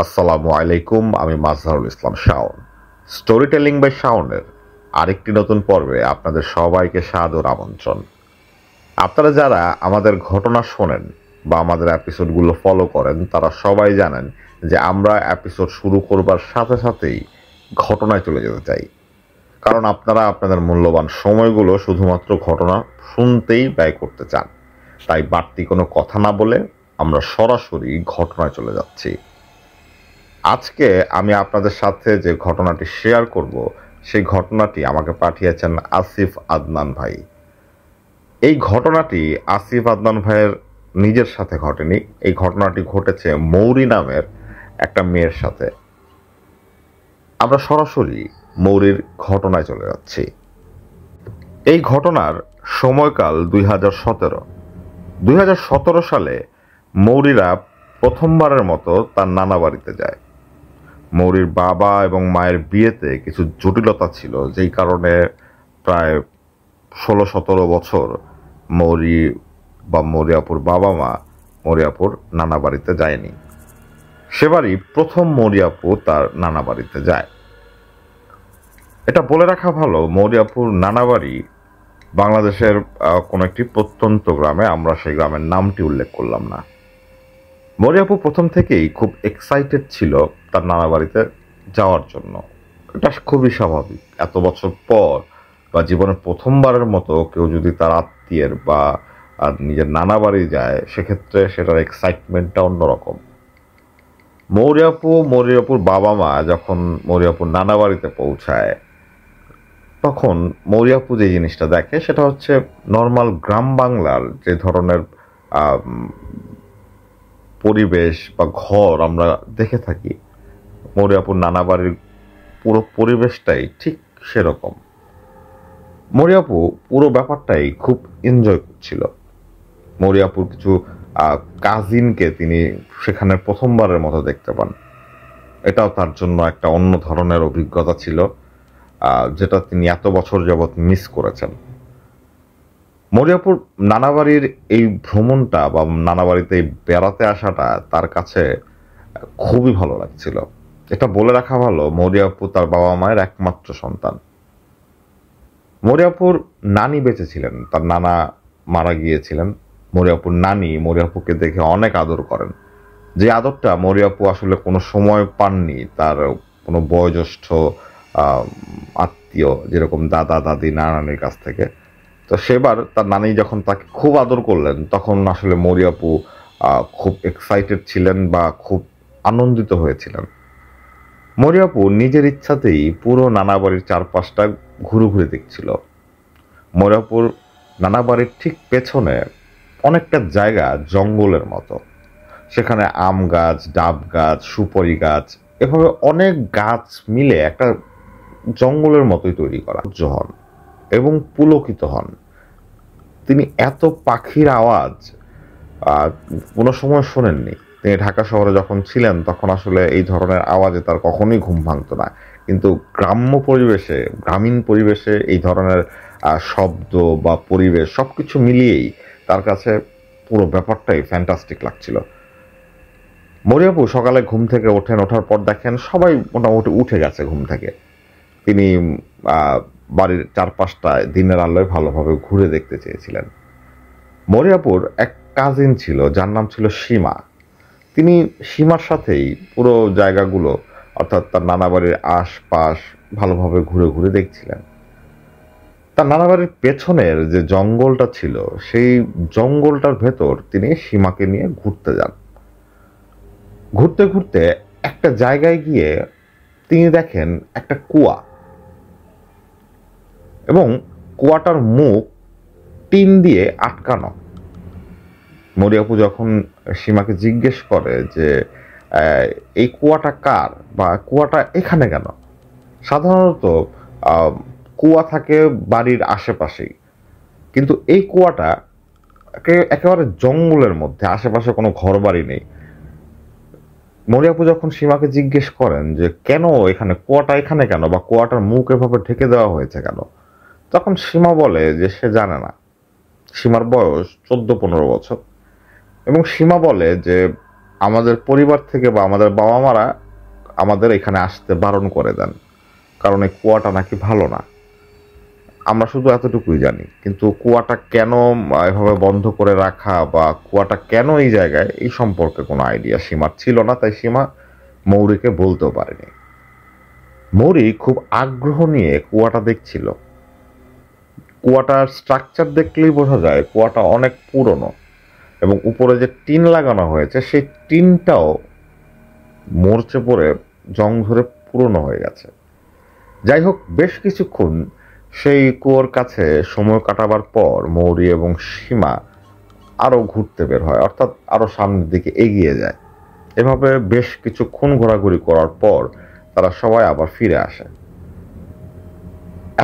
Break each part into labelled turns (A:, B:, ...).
A: আসসালামু আলাইকুম, আমি Mazharul Islam Shaon. Story telling by শাওনের আরেকটি নতুন পর্বে আপনাদের সবাইকে সাদর আমন্ত্রণ। আপনারা যারা আমাদের ঘটনা শোনেন বা আমাদের এপিসোডগুলো ফলো করেন তারা সবাই জানেন যে আমরা এপিসোড শুরু করবার সাথে সাথেই ঘটনায় চলে যেতে চাই, কারণ আপনারা আপনাদের মূল্যবান সময়গুলো শুধুমাত্র ঘটনা শুনতেই ব্যয় করতে চান। তাই বাড়তি কোনো কথা না বলে আমরা সরাসরি ঘটনায় চলে যাচ্ছি। আজকে আমি আপনাদের সাথে যে ঘটনাটি শেয়ার করব সেই ঘটনাটি আমাকে পাঠিয়েছেন আসিফ আদনান ভাই। এই ঘটনাটি আসিফ আদনান ভাইয়ের নিজের সাথে ঘটেনি, এই ঘটনাটি ঘটেছে মৌরি নামের একটা মেয়ের সাথে। আমরা সরাসরি মৌরির ঘটনায় চলে যাচ্ছি। এই ঘটনার সময়কাল 2017 সালে মৌরিরা প্রথমবারের মতো তার নানা বাড়িতে যায়। মৌরির বাবা এবং মায়ের বিয়েতে কিছু জটিলতা ছিল, যেই কারণে প্রায় 16-17 বছর মৌরি বা মৌরিয়াপুর বাবা মা মৌরিয়াপুর নানা বাড়িতে যায়নি। সেবারই প্রথম মৌরিয়াপুর তার নানা বাড়িতে যায়। এটা বলে রাখা ভালো, মৌরিয়াপুর নানা বাড়ি বাংলাদেশের কোনো একটি প্রত্যন্ত গ্রামে, আমরা সেই গ্রামের নামটি উল্লেখ করলাম না। মৌরিয়াপু প্রথম থেকেই খুব এক্সাইটেড ছিল তার নানা বাড়িতে যাওয়ার জন্য। এটা খুবই স্বাভাবিক, এত বছর পর বা জীবনের প্রথমবারের মতো কেউ যদি তার আত্মীয়ের বা নিজের নানা বাড়ি যায় সেক্ষেত্রে সেটার এক্সাইটমেন্টটা অন্যরকম। মৌরিয়াপুর বাবা মা যখন মৌরিয়াপুর নানা বাড়িতে পৌঁছায় তখন মৌরিয়াপু যে জিনিসটা দেখে সেটা হচ্ছে নর্মাল গ্রাম বাংলার যে ধরনের পরিবেশ বা ঘর আমরা দেখে থাকি, মৌরিয়াপুর নানা বাড়ির পুরো পরিবেশটাই ঠিক সেরকম। মৌরিয়াপু পুরো ব্যাপারটাই খুব এনজয় করছিল। মৌরিয়াপুর কিছু কাজিনকে তিনি সেখানে প্রথমবারের মতো দেখতে পান। এটাও তার জন্য একটা অন্য ধরনের অভিজ্ঞতা ছিল, যেটা তিনি এত বছর যাবৎ মিস করেছেন। মৌরিয়াপুর নানাবাড়ির এই ভ্রমণটা বা নানাবাড়িতে বেড়াতে আসাটা তার কাছে খুবই ভালো লাগছিল। এটা বলে রাখা ভালো, মৌরিয়াপুর তার বাবা মায়ের একমাত্র সন্তান। মৌরিয়াপুর নানি বেঁচে ছিলেন, তার নানা মারা গিয়েছিলেন। মৌরিয়াপুর নানি মৌরিয়াপুকে দেখে অনেক আদর করেন, যে আদরটা মৌরিয়াপু আসলে কোনো সময় পাননি তার কোনো বয়োজ্যেষ্ঠ আত্মীয়, যেরকম দাদা দাদি নানির কাছ থেকে। তো সেবার তার নানি যখন তাকে খুব আদর করলেন তখন আসলে মৌরিয়াপু খুব এক্সাইটেড ছিলেন বা খুব আনন্দিত হয়েছিলেন। মৌরিয়াপু নিজের ইচ্ছাতেই পুরো নানা বাড়ির চারপাশটা ঘুরে ঘুরে দেখছিল। মৌরিয়াপুর নানা বাড়ির ঠিক পেছনে অনেকটা জায়গা জঙ্গলের মতো, সেখানে আম গাছ, ডাব গাছ, সুপারি গাছ, এভাবে অনেক গাছ মিলে একটা জঙ্গলের মতোই তৈরি করা। হন এবং পুলকিত হন তিনি। এত পাখির আওয়াজ কোনো সময় শোনেননি। তিনি ঢাকা শহরে যখন ছিলেন তখন আসলে এই ধরনের আওয়াজে তার কখনোই ঘুম ভাঙতো না, কিন্তু গ্রাম্য পরিবেশে, গ্রামীণ পরিবেশে এই ধরনের শব্দ বা পরিবেশ সবকিছু মিলিয়েই তার কাছে পুরো ব্যাপারটাই ফ্যান্টাস্টিক লাগছিল। মৌরিয়াপু সকালে ঘুম থেকে ওঠেন, ওঠার পর দেখেন সবাই মোটামুটি উঠে গেছে ঘুম থেকে। তিনি বাড়ির চারপাশটায় দিনের আলোয় ভালোভাবে ঘুরে দেখতে চেয়েছিলেন। মৌরিয়াপুর এক কাজিন ছিল যার নাম ছিল সীমা। তিনি সীমার সাথেই পুরো জায়গাগুলো, অর্থাৎ তার নানা বাড়ির আশপাশ ভালোভাবে ঘুরে ঘুরে দেখছিলেন। তার নানা বাড়ির পেছনের যে জঙ্গলটা ছিল সেই জঙ্গলটার ভেতর তিনি সীমাকে নিয়ে ঘুরতে যান। ঘুরতে ঘুরতে একটা জায়গায় গিয়ে তিনি দেখেন একটা কুয়া, এবং কুয়াটার মুখ টিন দিয়ে আটকানো। মৌরিয়াপু যখন সীমাকে জিজ্ঞেস করে যে এই কুয়াটা কার বা কুয়াটা এখানে কেন, সাধারণত কুয়া থাকে বাড়ির আশেপাশেই, কিন্তু এই কুয়াটা একেবারে জঙ্গলের মধ্যে, আশেপাশে কোনো ঘর বাড়ি নেই। মৌরিয়াপু যখন সীমাকে জিজ্ঞেস করেন যে কেন এখানে কুয়াটা, এখানে কেন, বা কুয়াটার মুখ এভাবে ঢেকে দেওয়া হয়েছে কেন, তখন সীমা বলে যে সে জানে না। সীমার বয়স 14-15 বছর, এবং সীমা বলে যে আমাদের পরিবার থেকে বা আমাদের বাবা মারা আমাদের এখানে আসতে বারণ করে দেন, কারণ এই কুয়াটা নাকি ভালো না। আমরা শুধু এতটুকুই জানি, কিন্তু কুয়াটা কেন এভাবে বন্ধ করে রাখা বা কুয়াটা কেন এই জায়গায়, এই সম্পর্কে কোনো আইডিয়া সীমার ছিল না, তাই সীমা মৌরিকে বলতেও পারেনি। মৌরি খুব আগ্রহ নিয়ে কুয়াটা দেখছিল। কুয়াটার স্ট্রাকচার দেখলেই বোঝা যায় কুয়াটা অনেক পুরনো, এবং উপরে যে টিন লাগানো হয়েছে সেই টিনটাও মরচে পড়ে জং ধরে পুরনো হয়ে গেছে। যাই হোক, বেশ কিছুক্ষণ সেই কুয়োর কাছে সময় কাটাবার পর মৌরি এবং সীমা আরো ঘুরতে বের হয়, অর্থাৎ আরো সামনের দিকে এগিয়ে যায়। এভাবে বেশ কিছুক্ষণ ঘোরাঘুরি করার পর তারা সবাই আবার ফিরে আসে।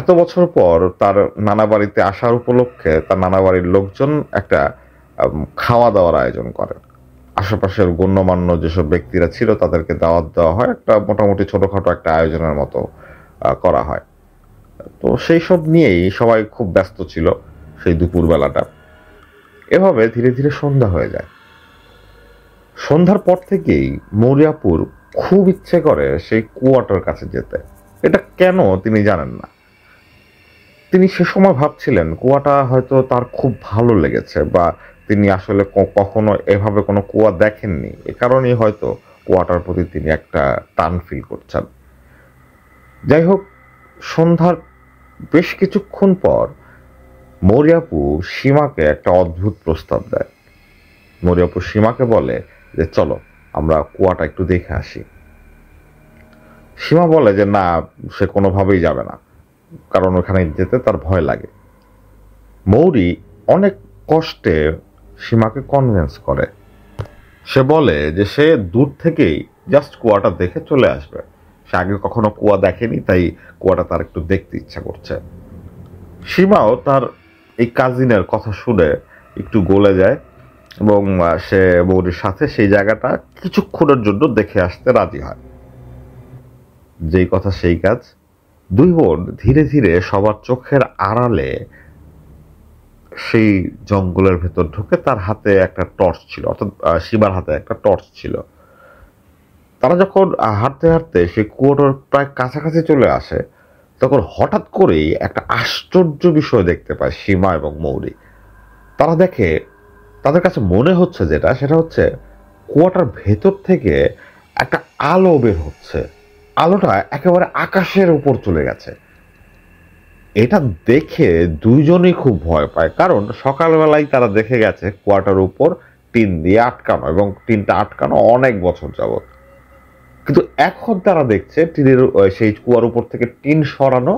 A: এত বছর পর তার নানা বাড়িতে আসার উপলক্ষে তার নানা বাড়ির লোকজন একটা খাওয়া দাওয়ার আয়োজন করে। আশেপাশের গণ্যমান্য যেসব ব্যক্তিরা ছিল তাদেরকে দাওয়াত দেওয়া হয়, একটা মোটামুটি ছোটখাটো একটা আয়োজনের মতো করা হয়। তো সেই সব নিয়েই সবাই খুব ব্যস্ত ছিল সেই দুপুরবেলাটা। এভাবে ধীরে ধীরে সন্ধ্যা হয়ে যায়। সন্ধ্যার পর থেকেই মৌরিয়াপুর খুব ইচ্ছে করে সেই কুয়াটার কাছে যেতে। এটা কেন তিনি জানেন না। তিনি সে সময় ভাবছিলেন কুয়াটা হয়তো তার খুব ভালো লেগেছে, বা তিনি আসলে কখনো এভাবে কোনো কুয়া দেখেননি, এ কারণেই হয়তো কুয়াটার প্রতি তিনি একটা টান ফিল করছেন। যাই হোক, সন্ধ্যার বেশ কিছুক্ষণ পর মৌরিয়াপু সীমাকে একটা অদ্ভুত প্রস্তাব দেয়। মৌরিয়াপু সীমাকে বলে যে চলো আমরা কুয়াটা একটু দেখে আসি। সীমা বলে যে না, সে কোনোভাবেই যাবে না, কারণ ওখানে যেতে তার ভয় লাগে। মৌরি অনেক কষ্টে সীমাকে কনভিন্স করে। সে বলে যে সে দূর থেকেই জাস্ট কুয়াটা দেখে চলে আসবে। সে আগে কখনো কুয়া দেখেনি, তাই কুয়াটা তার একটু দেখতে ইচ্ছা করছে। সীমাও তার এই কাজিনের কথা শুনে একটু গলে যায়, এবং সে মৌরির সাথে সেই জায়গাটা কিছুক্ষণের জন্য দেখে আসতে রাজি হয়। যেই কথা সেই কাজ। দুই বোন ধীরে ধীরে সবার চোখের আড়ালে সেই জঙ্গলের ভেতর ঢুকে, তার হাতে একটা টর্চ ছিল, অর্থাৎ সীমার হাতে একটা টর্চ ছিল। তারা যখন হাঁটতে হাঁটতে সেই কুয়োটার প্রায় কাছাকাছি চলে আসে, তখন হঠাৎ করেই একটা আশ্চর্য বিষয় দেখতে পায় সীমা এবং মৌরি। তারা দেখে, তাদের কাছে মনে হচ্ছে সেটা হচ্ছে কুয়াটার ভেতর থেকে একটা আলো বের হচ্ছে। আলোটা একেবারে আকাশের উপর চলে গেছে। এটা দেখে দুইজনই খুব ভয় পায়, কারণ সকালবেলায় তারা দেখে গেছে কুয়াটার উপর টিন দিয়ে আটকানো, এবং টিনটা আটকানো অনেক বছর যাবত। কিন্তু এখন তারা দেখছে টিনের সেই কুয়ার উপর থেকে টিন সরানো,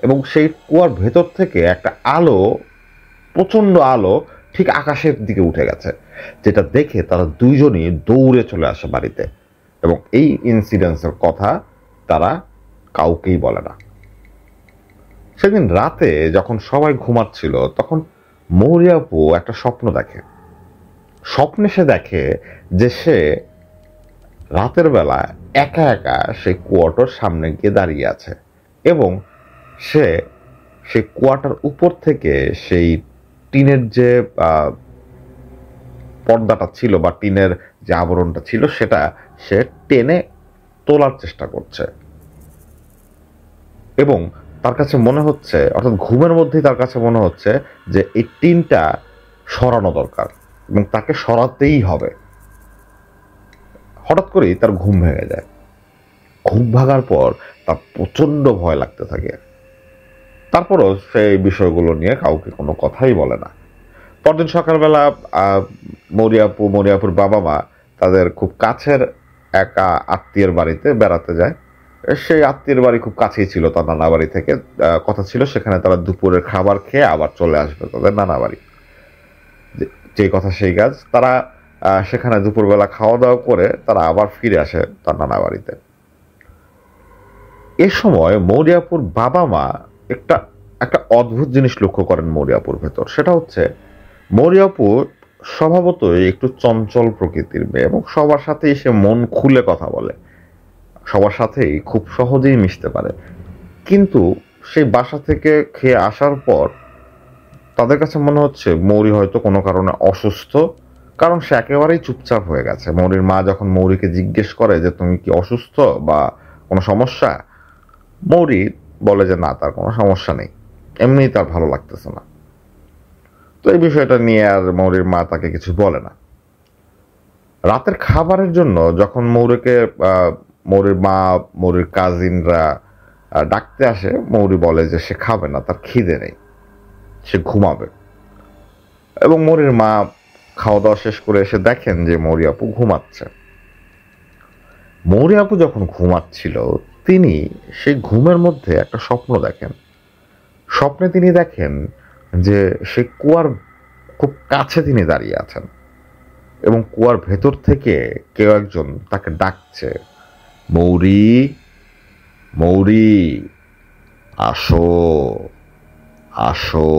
A: এবং সেই কুয়ার ভেতর থেকে একটা আলো, প্রচন্ড আলো ঠিক আকাশের দিকে উঠে গেছে, যেটা দেখে তারা দুইজনই দৌড়ে চলে আসে বাড়িতে, এবং এই ইনসিডেন্সের কথা তারা কাউকেই বলে না। সেদিন রাতে যখন সবাই ঘুমাচ্ছিল, তখন মৌরিয়াপু একটা স্বপ্ন দেখে। স্বপ্নে সে দেখে যে সে রাতের বেলা একা একা সেই কুয়াটার সামনে গিয়ে দাঁড়িয়ে আছে, এবং সে সেই কুয়াটার উপর থেকে সেই টিনের যে পর্দাটা ছিল বা টিনের যে আবরণটা ছিল সেটা সে টেনে তোলার চেষ্টা করছে। এবং তার কাছে মনে হচ্ছে, অর্থাৎ ঘুমের মধ্যেই তার কাছে মনে হচ্ছে যে এই টিনটা সরানো দরকার এবং তাকে সরাতেই হবে। হঠাৎ করেই তার ঘুম ভেঙে যায়। ঘুম ভাঙার পর তার প্রচন্ড ভয় লাগতে থাকে। তারপরও সেই বিষয়গুলো নিয়ে কাউকে কোনো কথাই বলে না। পরদিন সকালবেলা মৌরিয়াপুর বাবা মা তাদের খুব কাছের এক আত্মীয়ের বাড়িতে বেড়াতে যায়। সেই আত্মীয়ের বাড়ি খুব কাছেই ছিল তার নানা বাড়ি থেকে। কথা ছিল সেখানে তারা দুপুরের খাবার খেয়ে আবার চলে আসবে তাদের নানা বাড়ি। যে কথা সেই কাজ। তারা সেখানে দুপুরবেলা খাওয়া দাওয়া করে তারা আবার ফিরে আসে তার নানা বাড়িতে। এ সময় মৌরিয়াপুর বাবা মা একটা একটা অদ্ভুত জিনিস লক্ষ্য করেন মৌরিয়াপুর ভেতর। সেটা হচ্ছে মৌরিয়াপুর স্বভাবতই একটু চঞ্চল প্রকৃতির মেয়ে, এবং সবার সাথেই সে মন খুলে কথা বলে, সবার সাথেই খুব সহজেই মিশতে পারে। কিন্তু সেই বাসা থেকে খেয়ে আসার পর তাদের কাছে মনে হচ্ছে মৌরি হয়তো কোনো কারণে অসুস্থ, কারণ সে একেবারেই চুপচাপ হয়ে গেছে। মৌরির মা যখন মৌরিকে জিজ্ঞেস করে যে তুমি কি অসুস্থ বা কোনো সমস্যা, মৌরি বলে যে না, তার কোনো সমস্যা নেই, এমনিই তার ভালো লাগতেছে না। তো এই বিষয়টা নিয়ে আর মৌরির মা তাকে কিছু বলে না। রাতের খাবারের জন্য যখন মৌরির মা, মৌরির কাজিনরা ডাকতে আসে, মৌরি বলে যে সে খাবে না, তার খিদে নেই, সে ঘুমাবে। এবং মৌরির মা খাওয়া দাওয়া শেষ করে এসে দেখেন যে মৌরি আপু ঘুমাচ্ছে। মৌরি আপু যখন ঘুমাচ্ছিল, তিনি সেই ঘুমের মধ্যে একটা স্বপ্ন দেখেন। স্বপ্নে তিনি দেখেন যে সে কুয়ার খুব কাছে তিনি দাঁড়িয়ে আছেন এবং কুয়ার ভেতর থেকে কেউ একজন তাকে ডাকছে, মৌরি, মৌরি, আসো, আসো,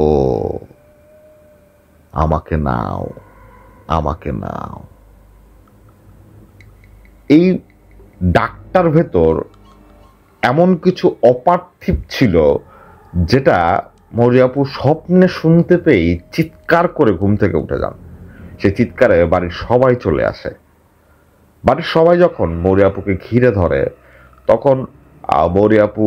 A: আমাকে নাও, আমাকে নাও। এই ডাকটার ভেতর এমন কিছু অপার্থিব ছিল যেটা মৌরি আপু স্বপ্নে শুনতে পেয়ে চিৎকার করে ঘুম থেকে উঠে যান। সে চিৎকারে বাড়ির সবাই চলে আসে। বাড়ির সবাই যখন মৌরি আপুকে ঘিরে ধরে, তখন মৌরি আপু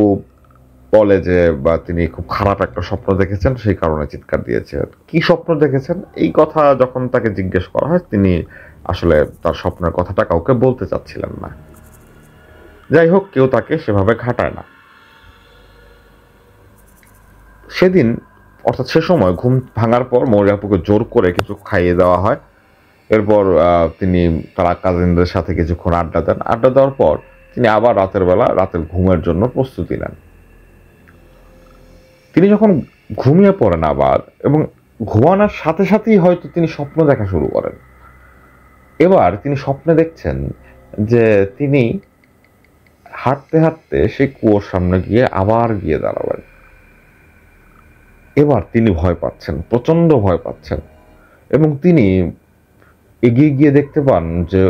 A: বলে যে বা তিনি খুব খারাপ একটা স্বপ্ন দেখেছেন, সেই কারণে চিৎকার দিয়েছেন। কি স্বপ্ন দেখেছেন এই কথা যখন তাকে জিজ্ঞেস করা হয়, তিনি আসলে তার স্বপ্নের কথাটা কাউকে বলতে চাচ্ছিলেন না। যাই হোক, কেউ তাকে সেভাবে ঘাটায় না। সেদিন অর্থাৎ সে সময় ঘুম ভাঙার পর মৌরি আপুকে জোর করে কিছু খাইয়ে দেওয়া হয়। এরপর তিনি তারা কাজিনদের সাথে কিছুক্ষণ আড্ডা দেন। আড্ডা দেওয়ার পর তিনি আবার রাতের বেলা রাতের ঘুমের জন্য প্রস্তুতি নেন। তিনি যখন ঘুমিয়ে পড়েন আবার, এবং ঘুমানোর সাথে সাথেই হয়তো তিনি স্বপ্ন দেখা শুরু করেন। এবার তিনি স্বপ্নে দেখছেন যে তিনি হাঁটতে হাঁটতে সেই কুয়োর সামনে গিয়ে আবার গিয়ে দাঁড়াবেন। এবার তিনি ভয় পাচ্ছেন, প্রচন্ড ভয় পাচ্ছেন, এবং তিনি এগিয়ে গিয়ে দেখতে পান যে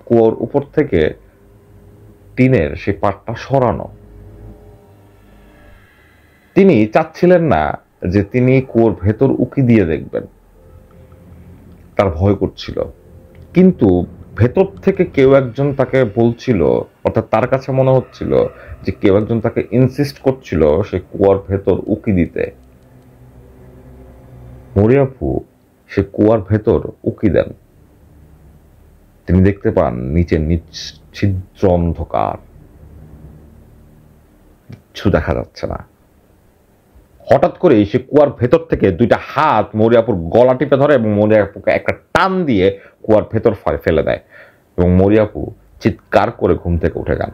A: কুয়োর উপর থেকে টিনের সেই পাটটা সরানো। তিনি চাচ্ছিলেন না যে তিনি কুয়োর ভেতর উকি দিয়ে দেখবেন, তার ভয় করছিল। কিন্তু ভেতর থেকে কেউ একজন তাকে বলছিল, অর্থাৎ তার কাছে মনে হচ্ছিল যে কেউ একজন তাকে ইনসিস্ট করছিল সে কুয়ার ভেতর উকি দিতে। মৌরি আপু সে কুয়ার ভেতর উকি দেন। তিনি দেখতে পান নিচে ছিদ্র অন্ধকার, কিছু দেখা যাচ্ছে না। হঠাৎ করে সে কুয়ার ভেতর থেকে দুইটা হাত মৌরি আপুর গলা টিপে ধরে এবং মৌরি আপুকে একটা টান দিয়ে কুয়ার ভেতর ফেলে দেয়, এবং মৌরি আপু চিৎকার করে ঘুম থেকে উঠে যান।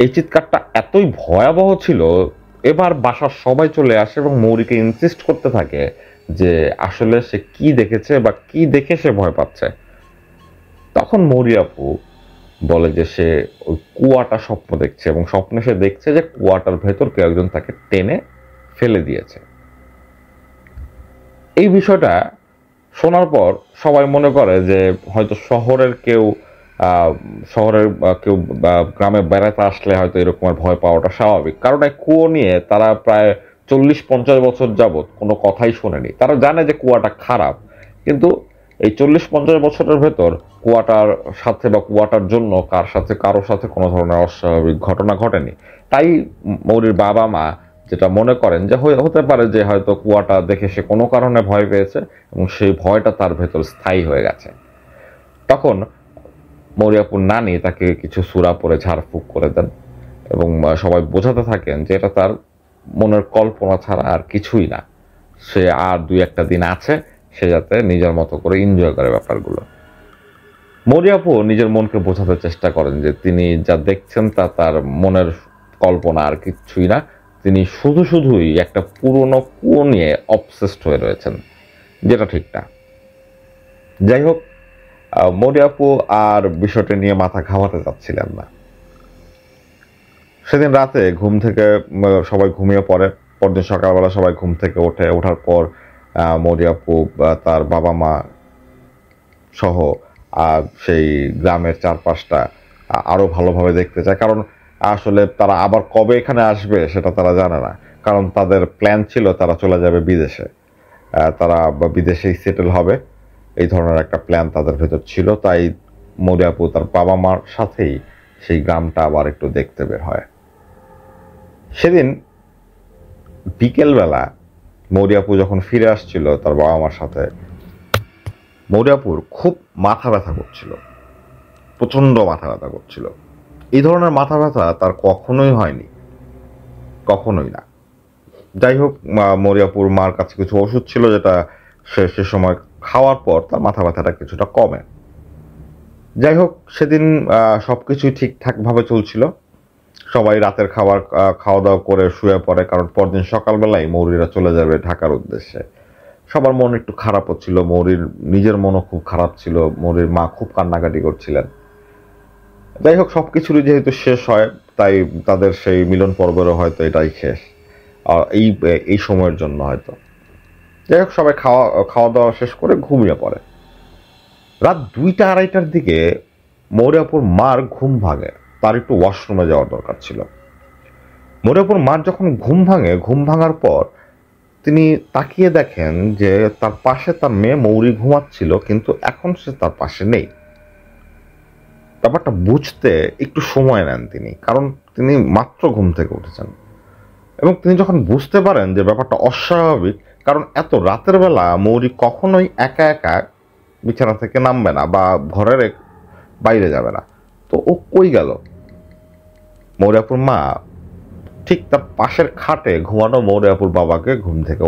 A: এই চিৎকারটা এতই ভয়াবহ ছিল, এবার বাসার সবাই চলে আসে এবং মৌরিকে ইনসিস্ট করতে থাকে যে আসলে সে কি দেখেছে বা কি দেখে সে ভয় পাচ্ছে। তখন মৌরি আপু বলে যে সে ওই কুয়াটা স্বপ্ন দেখছে, এবং স্বপ্নে সে দেখছে যে কুয়াটার ভেতর কেউ একজন তাকে টেনে ফেলে দিয়েছে। এই বিষয়টা শোনার পর সবাই মনে করে যে হয়তো শহরের কেউ গ্রামে বেড়াতে আসলে হয়তো এরকম ভয় পাওয়াটা স্বাভাবিক, কারণ এই কুয়ো নিয়ে তারা প্রায় 40-50 বছর যাবৎ কোনো কথাই শোনেনি। তারা জানে যে কুয়াটা খারাপ, কিন্তু এই 40-50 বছরের ভেতর কুয়াটার সাথে বা কুয়াটার জন্য কারোর সাথে কোনো ধরনের অস্বাভাবিক ঘটনা ঘটেনি। তাই মৌরির বাবা মা যেটা মনে করেন যে হতে পারে যে হয়তো কুয়াটা দেখে সে কোনো কারণে ভয় পেয়েছে এবং সেই ভয়টা তার ভেতর স্থায়ী হয়ে গেছে। তখন মৌরি আপুর নানি তাকে কিছু সূরা পড়ে ঝাড়ফুঁক করে দেন এবং সবাই বোঝাতে থাকেন যে এটা তার মনের কল্পনা ছাড়া আর কিছুই না, সে আর 2-1টা দিন আছে, সে যাতে নিজের মতো করে এনজয় করে ব্যাপারগুলো। মৌরি আপু নিজের মনকে বোঝাতে চেষ্টা করেন যে তিনি যা দেখছেন তা তার মনের কল্পনা আর কিছুই না, তিনি শুধুই একটা পুরনো কুয়ো নিয়ে অবসেসড হয়ে রয়েছেন, যেটা ঠিক না। যাই হোক, মৌরি আপু আর বিষয়টা নিয়ে মাথা ঘামাতে চাচ্ছিলেন না। সেদিন রাতে ঘুম থেকে সবাই ঘুমিয়ে পড়ে। পরদিন সকালবেলা সবাই ঘুম থেকে ওঠার পর মৌরি আপু তার বাবা মা সহ সেই গ্রামের চারপাশটা আরো ভালোভাবে দেখতে চায়, কারণ আসলে তারা আবার কবে এখানে আসবে সেটা তারা জানে না। কারণ তাদের প্ল্যান ছিল তারা চলে যাবে বিদেশে, তারা বিদেশেই সেটেল হবে এই ধরনের একটা প্ল্যান তাদের ভেতর ছিল। তাই মৌরি আপু তার বাবা মার সাথেই সেই গ্রামটা আবার একটু দেখতে বের হয়। সেদিন বিকেলবেলা মৌরি আপু যখন ফিরে আসছিল তার বাবা মার সাথে, মৌরি আপুর খুব মাথা ব্যথা করছিল, প্রচন্ড মাথা ব্যথা করছিল। এই ধরনের মাথা ব্যথা তার কখনোই হয়নি, কখনোই না। যাই হোক, মরিয়াপুর মার কাছে কিছু ওষুধ ছিল যেটা সে সময় খাওয়ার পর তার মাথা ব্যথাটা কিছুটা কমে। যাই হোক, সেদিন সবকিছুই ঠিকঠাকভাবে চলছিল। সবাই রাতের খাওয়া দাওয়া করে শুয়ে পড়ে, কারণ পরদিন সকালবেলায় মৌরিরা চলে যাবে ঢাকার উদ্দেশ্যে। সবার মন একটু খারাপও ছিল, মৌরির নিজের মনও খুব খারাপ ছিল, মৌরির মা খুব কান্নাকাটি করছিলেন। যাই হোক, সবকিছুরই যেহেতু শেষ হয়, তাই তাদের সেই মিলন পর্বেরও হয়তো এটাই শেষ, আর এই সময়ের জন্য হয়তো। যাই হোক, সবাই খাওয়া দাওয়া শেষ করে ঘুমিয়ে পড়ে। রাত 2টা-2:30টার দিকে মৌরিয়াপুর মার ঘুম ভাঙে, তার একটু ওয়াশরুমে যাওয়ার দরকার ছিল। মৌরিয়াপুর মার যখন ঘুম ভাঙে, ঘুম ভাঙার পর তিনি তাকিয়ে দেখেন যে তার পাশে তার মেয়ে মৌরি ঘুমাচ্ছিল, কিন্তু এখন সে তার পাশে নেই। ব্যাপারটা বুঝতে একটু সময় নেন তিনি, কারণ তিনি মাত্র ঘুম থেকে উঠেছেন। এবং তিনি যখন বুঝতে পারেন যে ব্যাপারটা অস্বাভাবিক, কারণ এত রাতের বেলা মৌরি কখনোই একা একা বিছানা থেকে নামবে না বা ঘরের বাইরে যাবে না, তো ও কই গেল? মৌরিয়াপুর মা ঠিক তার পাশের খাটে ঘুমানো মৌরিয়াপুর বাবাকে ঘুম থেকে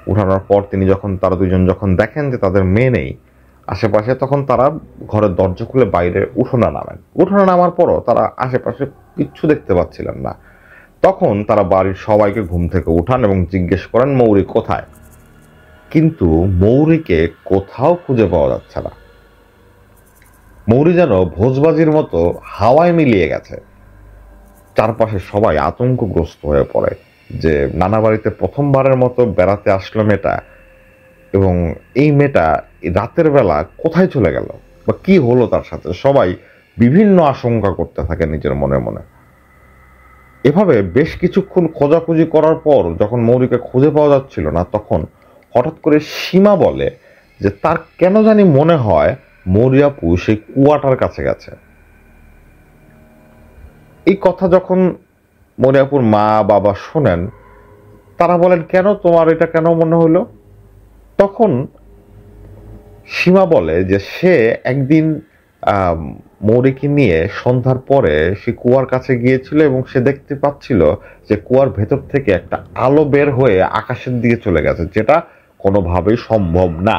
A: উঠানোর পর তিনি তারা দুজন যখন দেখেন যে তাদের মেয়ে নেই আশেপাশে, তখন তারা ঘরের দরজা খুলে বাইরে উঠোনে নামার পরও তারা আশেপাশে কিচ্ছু দেখতে পাচ্ছিলেন না। তখন তারা বাড়ির সবাইকে ঘুম থেকে উঠান এবং জিজ্ঞেস করেন মৌরি কোথায়। কিন্তু মৌরিকে কোথাও খুঁজে পাওয়া যাচ্ছে না। মৌরি যেন ভোজবাজির মতো হাওয়ায় মিলিয়ে গেছে। চারপাশে সবাই আতঙ্কগ্রস্ত হয়ে পড়ে যে নানা বাড়িতে প্রথমবারের মতো বেড়াতে আসলো মেয়েটা, এবং এই মেয়েটা রাতের বেলা কোথায় চলে গেল বা কি হলো তার সাথে। সবাই বিভিন্ন আশঙ্কা করতে থাকে নিজের মনে মনে। এভাবে বেশ কিছুক্ষণ খোঁজাখুঁজি করার পর যখন মৌরিকে খুঁজে পাওয়া যাচ্ছিল না, তখন হঠাৎ করে সীমা বলে যে তার কেন জানি মনে হয় মৌরি আপু সেই কুয়াটার কাছে গেছে। এই কথা যখন মৌরি আপুর মা বাবা শোনেন, তারা বলেন কেন, তোমার এটা কেন মনে হলো? তখন সীমা বলে যে সে একদিন মৌরিকে নিয়ে সন্ধ্যার পরে সে কুয়ার কাছে গিয়েছিল এবং সে দেখতে পাচ্ছিল যে কুয়ার ভেতর থেকে একটা আলো বের হয়ে আকাশের দিকে চলে গেছে, যেটা কোনোভাবেই সম্ভব না,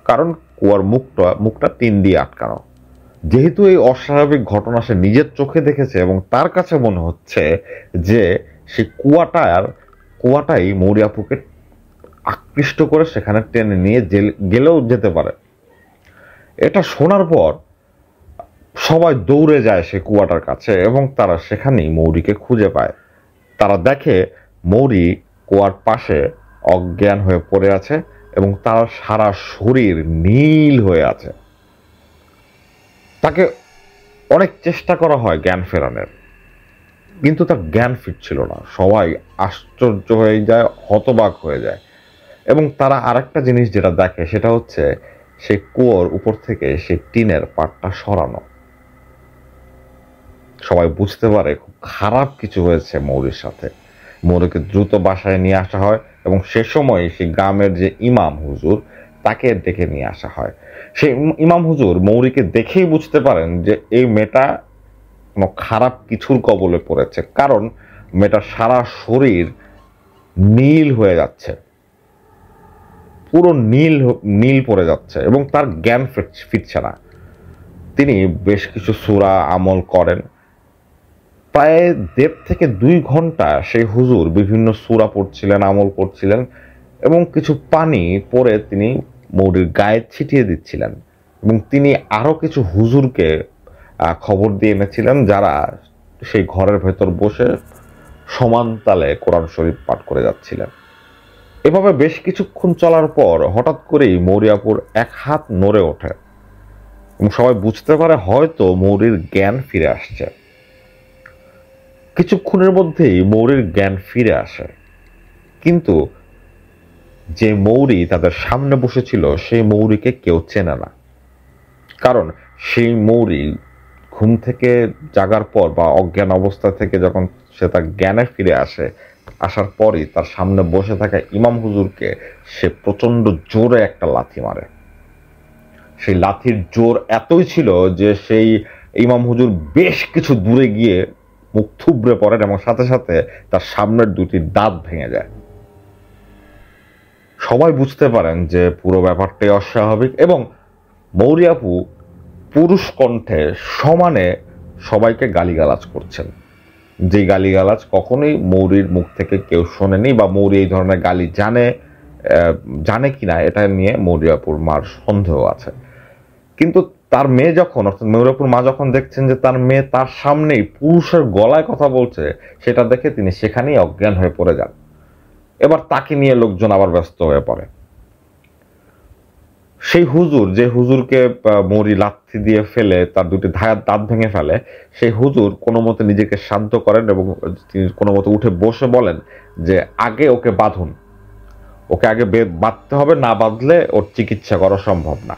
A: কারণ কুয়ার মুখটা টিন দিয়ে আটকানো। যেহেতু এই অস্বাভাবিক ঘটনা সে নিজের চোখে দেখেছে এবং তার কাছে মনে হচ্ছে যে সে কুয়াটাই মৌরি আপুকে আকৃষ্ট করে সেখানে টেনে নিয়ে গেলেও যেতে পারে। এটা শোনার পর সবাই দৌড়ে যায় সে কুয়াটার কাছে এবং তারা সেখানেই মৌরিকে খুঁজে পায়। তারা দেখে মৌরি কুয়ার পাশে অজ্ঞান হয়ে পড়ে আছে এবং তার সারা শরীর নীল হয়ে আছে। তাকে অনেক চেষ্টা করা হয় জ্ঞান ফেরানোর, কিন্তু তার জ্ঞান ফিরছিল না। সবাই আশ্চর্য হয়ে যায়, হতবাক হয়ে যায়। এবং তারা আরেকটা জিনিস যেটা দেখে সেটা হচ্ছে সেই কুয়োর উপর থেকে সেই টিনের পাটটা সরানো। সবাই বুঝতে পারে খুব খারাপ কিছু হয়েছে মৌরির সাথে। মৌরিকে দ্রুত বাসায় নিয়ে আসা হয় এবং সে সময় সেই গ্রামের যে ইমাম হুজুর তাকে ডেকে নিয়ে আসা হয়। সেই ইমাম হুজুর মৌরিকে দেখেই বুঝতে পারেন যে এই মেয়েটা কোনো খারাপ কিছুর কবলে পড়েছে, কারণ মেয়েটার সারা শরীর নীল হয়ে যাচ্ছে, পুরো নীল পড়ে যাচ্ছে এবং তার জ্ঞান ফিরছে না। তিনি বেশ কিছু সূরা আমল করেন, প্রায় 1.5 থেকে 2 ঘন্টা সেই হুজুর বিভিন্ন সূরা পড়ছিলেন, আমল করছিলেন এবং কিছু পানি পরে তিনি মৌরির গায়ে ছিটিয়ে দিচ্ছিলেন। এবং তিনি আরো কিছু হুজুরকে খবর দিয়ে এনেছিলেন যারা সেই ঘরের ভেতর বসে সমান তালে কোরআন শরীফ পাঠ করে যাচ্ছিলেন। এভাবে বেশ কিছুক্ষণ চলার পর হঠাৎ করেই মৌরি আপুর এক হাত নড়ে ওঠে এবং সবাই বুঝতে পারে হয়তো মৌরির জ্ঞান ফিরে আসছে। কিছুক্ষণের মধ্যেই মৌরির জ্ঞান ফিরে আসে, কিন্তু যে মৌরি তাদের সামনে বসেছিল সেই মৌরিকে কেউ চেনে না, কারণ সেই মৌরি ঘুম থেকে জাগার পর বা অজ্ঞান অবস্থা থেকে যখন সে তার জ্ঞানে ফিরে আসার পরই তার সামনে বসে থাকা ইমাম হুজুরকে সে প্রচন্ড জোরে একটা লাথি মারে। সেই লাথির জোর এতই ছিল যে সেই ইমাম হুজুর বেশ কিছু দূরে গিয়ে মুখ থুবড়ে পড়েন এবং সাথে সাথে তার সামনের দুটি দাঁত ভেঙে যায়। সবাই বুঝতে পারেন যে পুরো ব্যাপারটাই অস্বাভাবিক এবং মৌরি আপু পুরুষ কণ্ঠে সমানে সবাইকে গালিগালাজ করছেন, যে গালিগালাজ কখনোই মৌরির মুখ থেকে কেউ শোনেনি বা মৌরি এই ধরনের গালি জানে কিনা এটা নিয়ে মৌরি আপুর মার সন্দেহ আছে। কিন্তু তার মেয়ে যখন, অর্থাৎ ময়ূরাপুর মা যখন দেখছেন যে তার মেয়ে তার সামনেই পুরুষের গলায় কথা বলছে, সেটা দেখে তিনি সেখানেই অজ্ঞান হয়ে পড়ে যান। এবার তাকে নিয়ে লোকজন আবার ব্যস্ত হয়ে পড়ে। সেই হুজুর, যে হুজুরকে মৌরি লাথি দিয়ে ফেলে তার দুটি দাঁত ভেঙে ফেলে, সেই হুজুর কোনো মতে নিজেকে শান্ত করেন এবং তিনি কোনো মতে উঠে বসে বলেন যে আগে ওকে বাঁধুন, ওকে আগে বাঁধতে হবে, না বাঁধলে ওর চিকিৎসা করা সম্ভব না।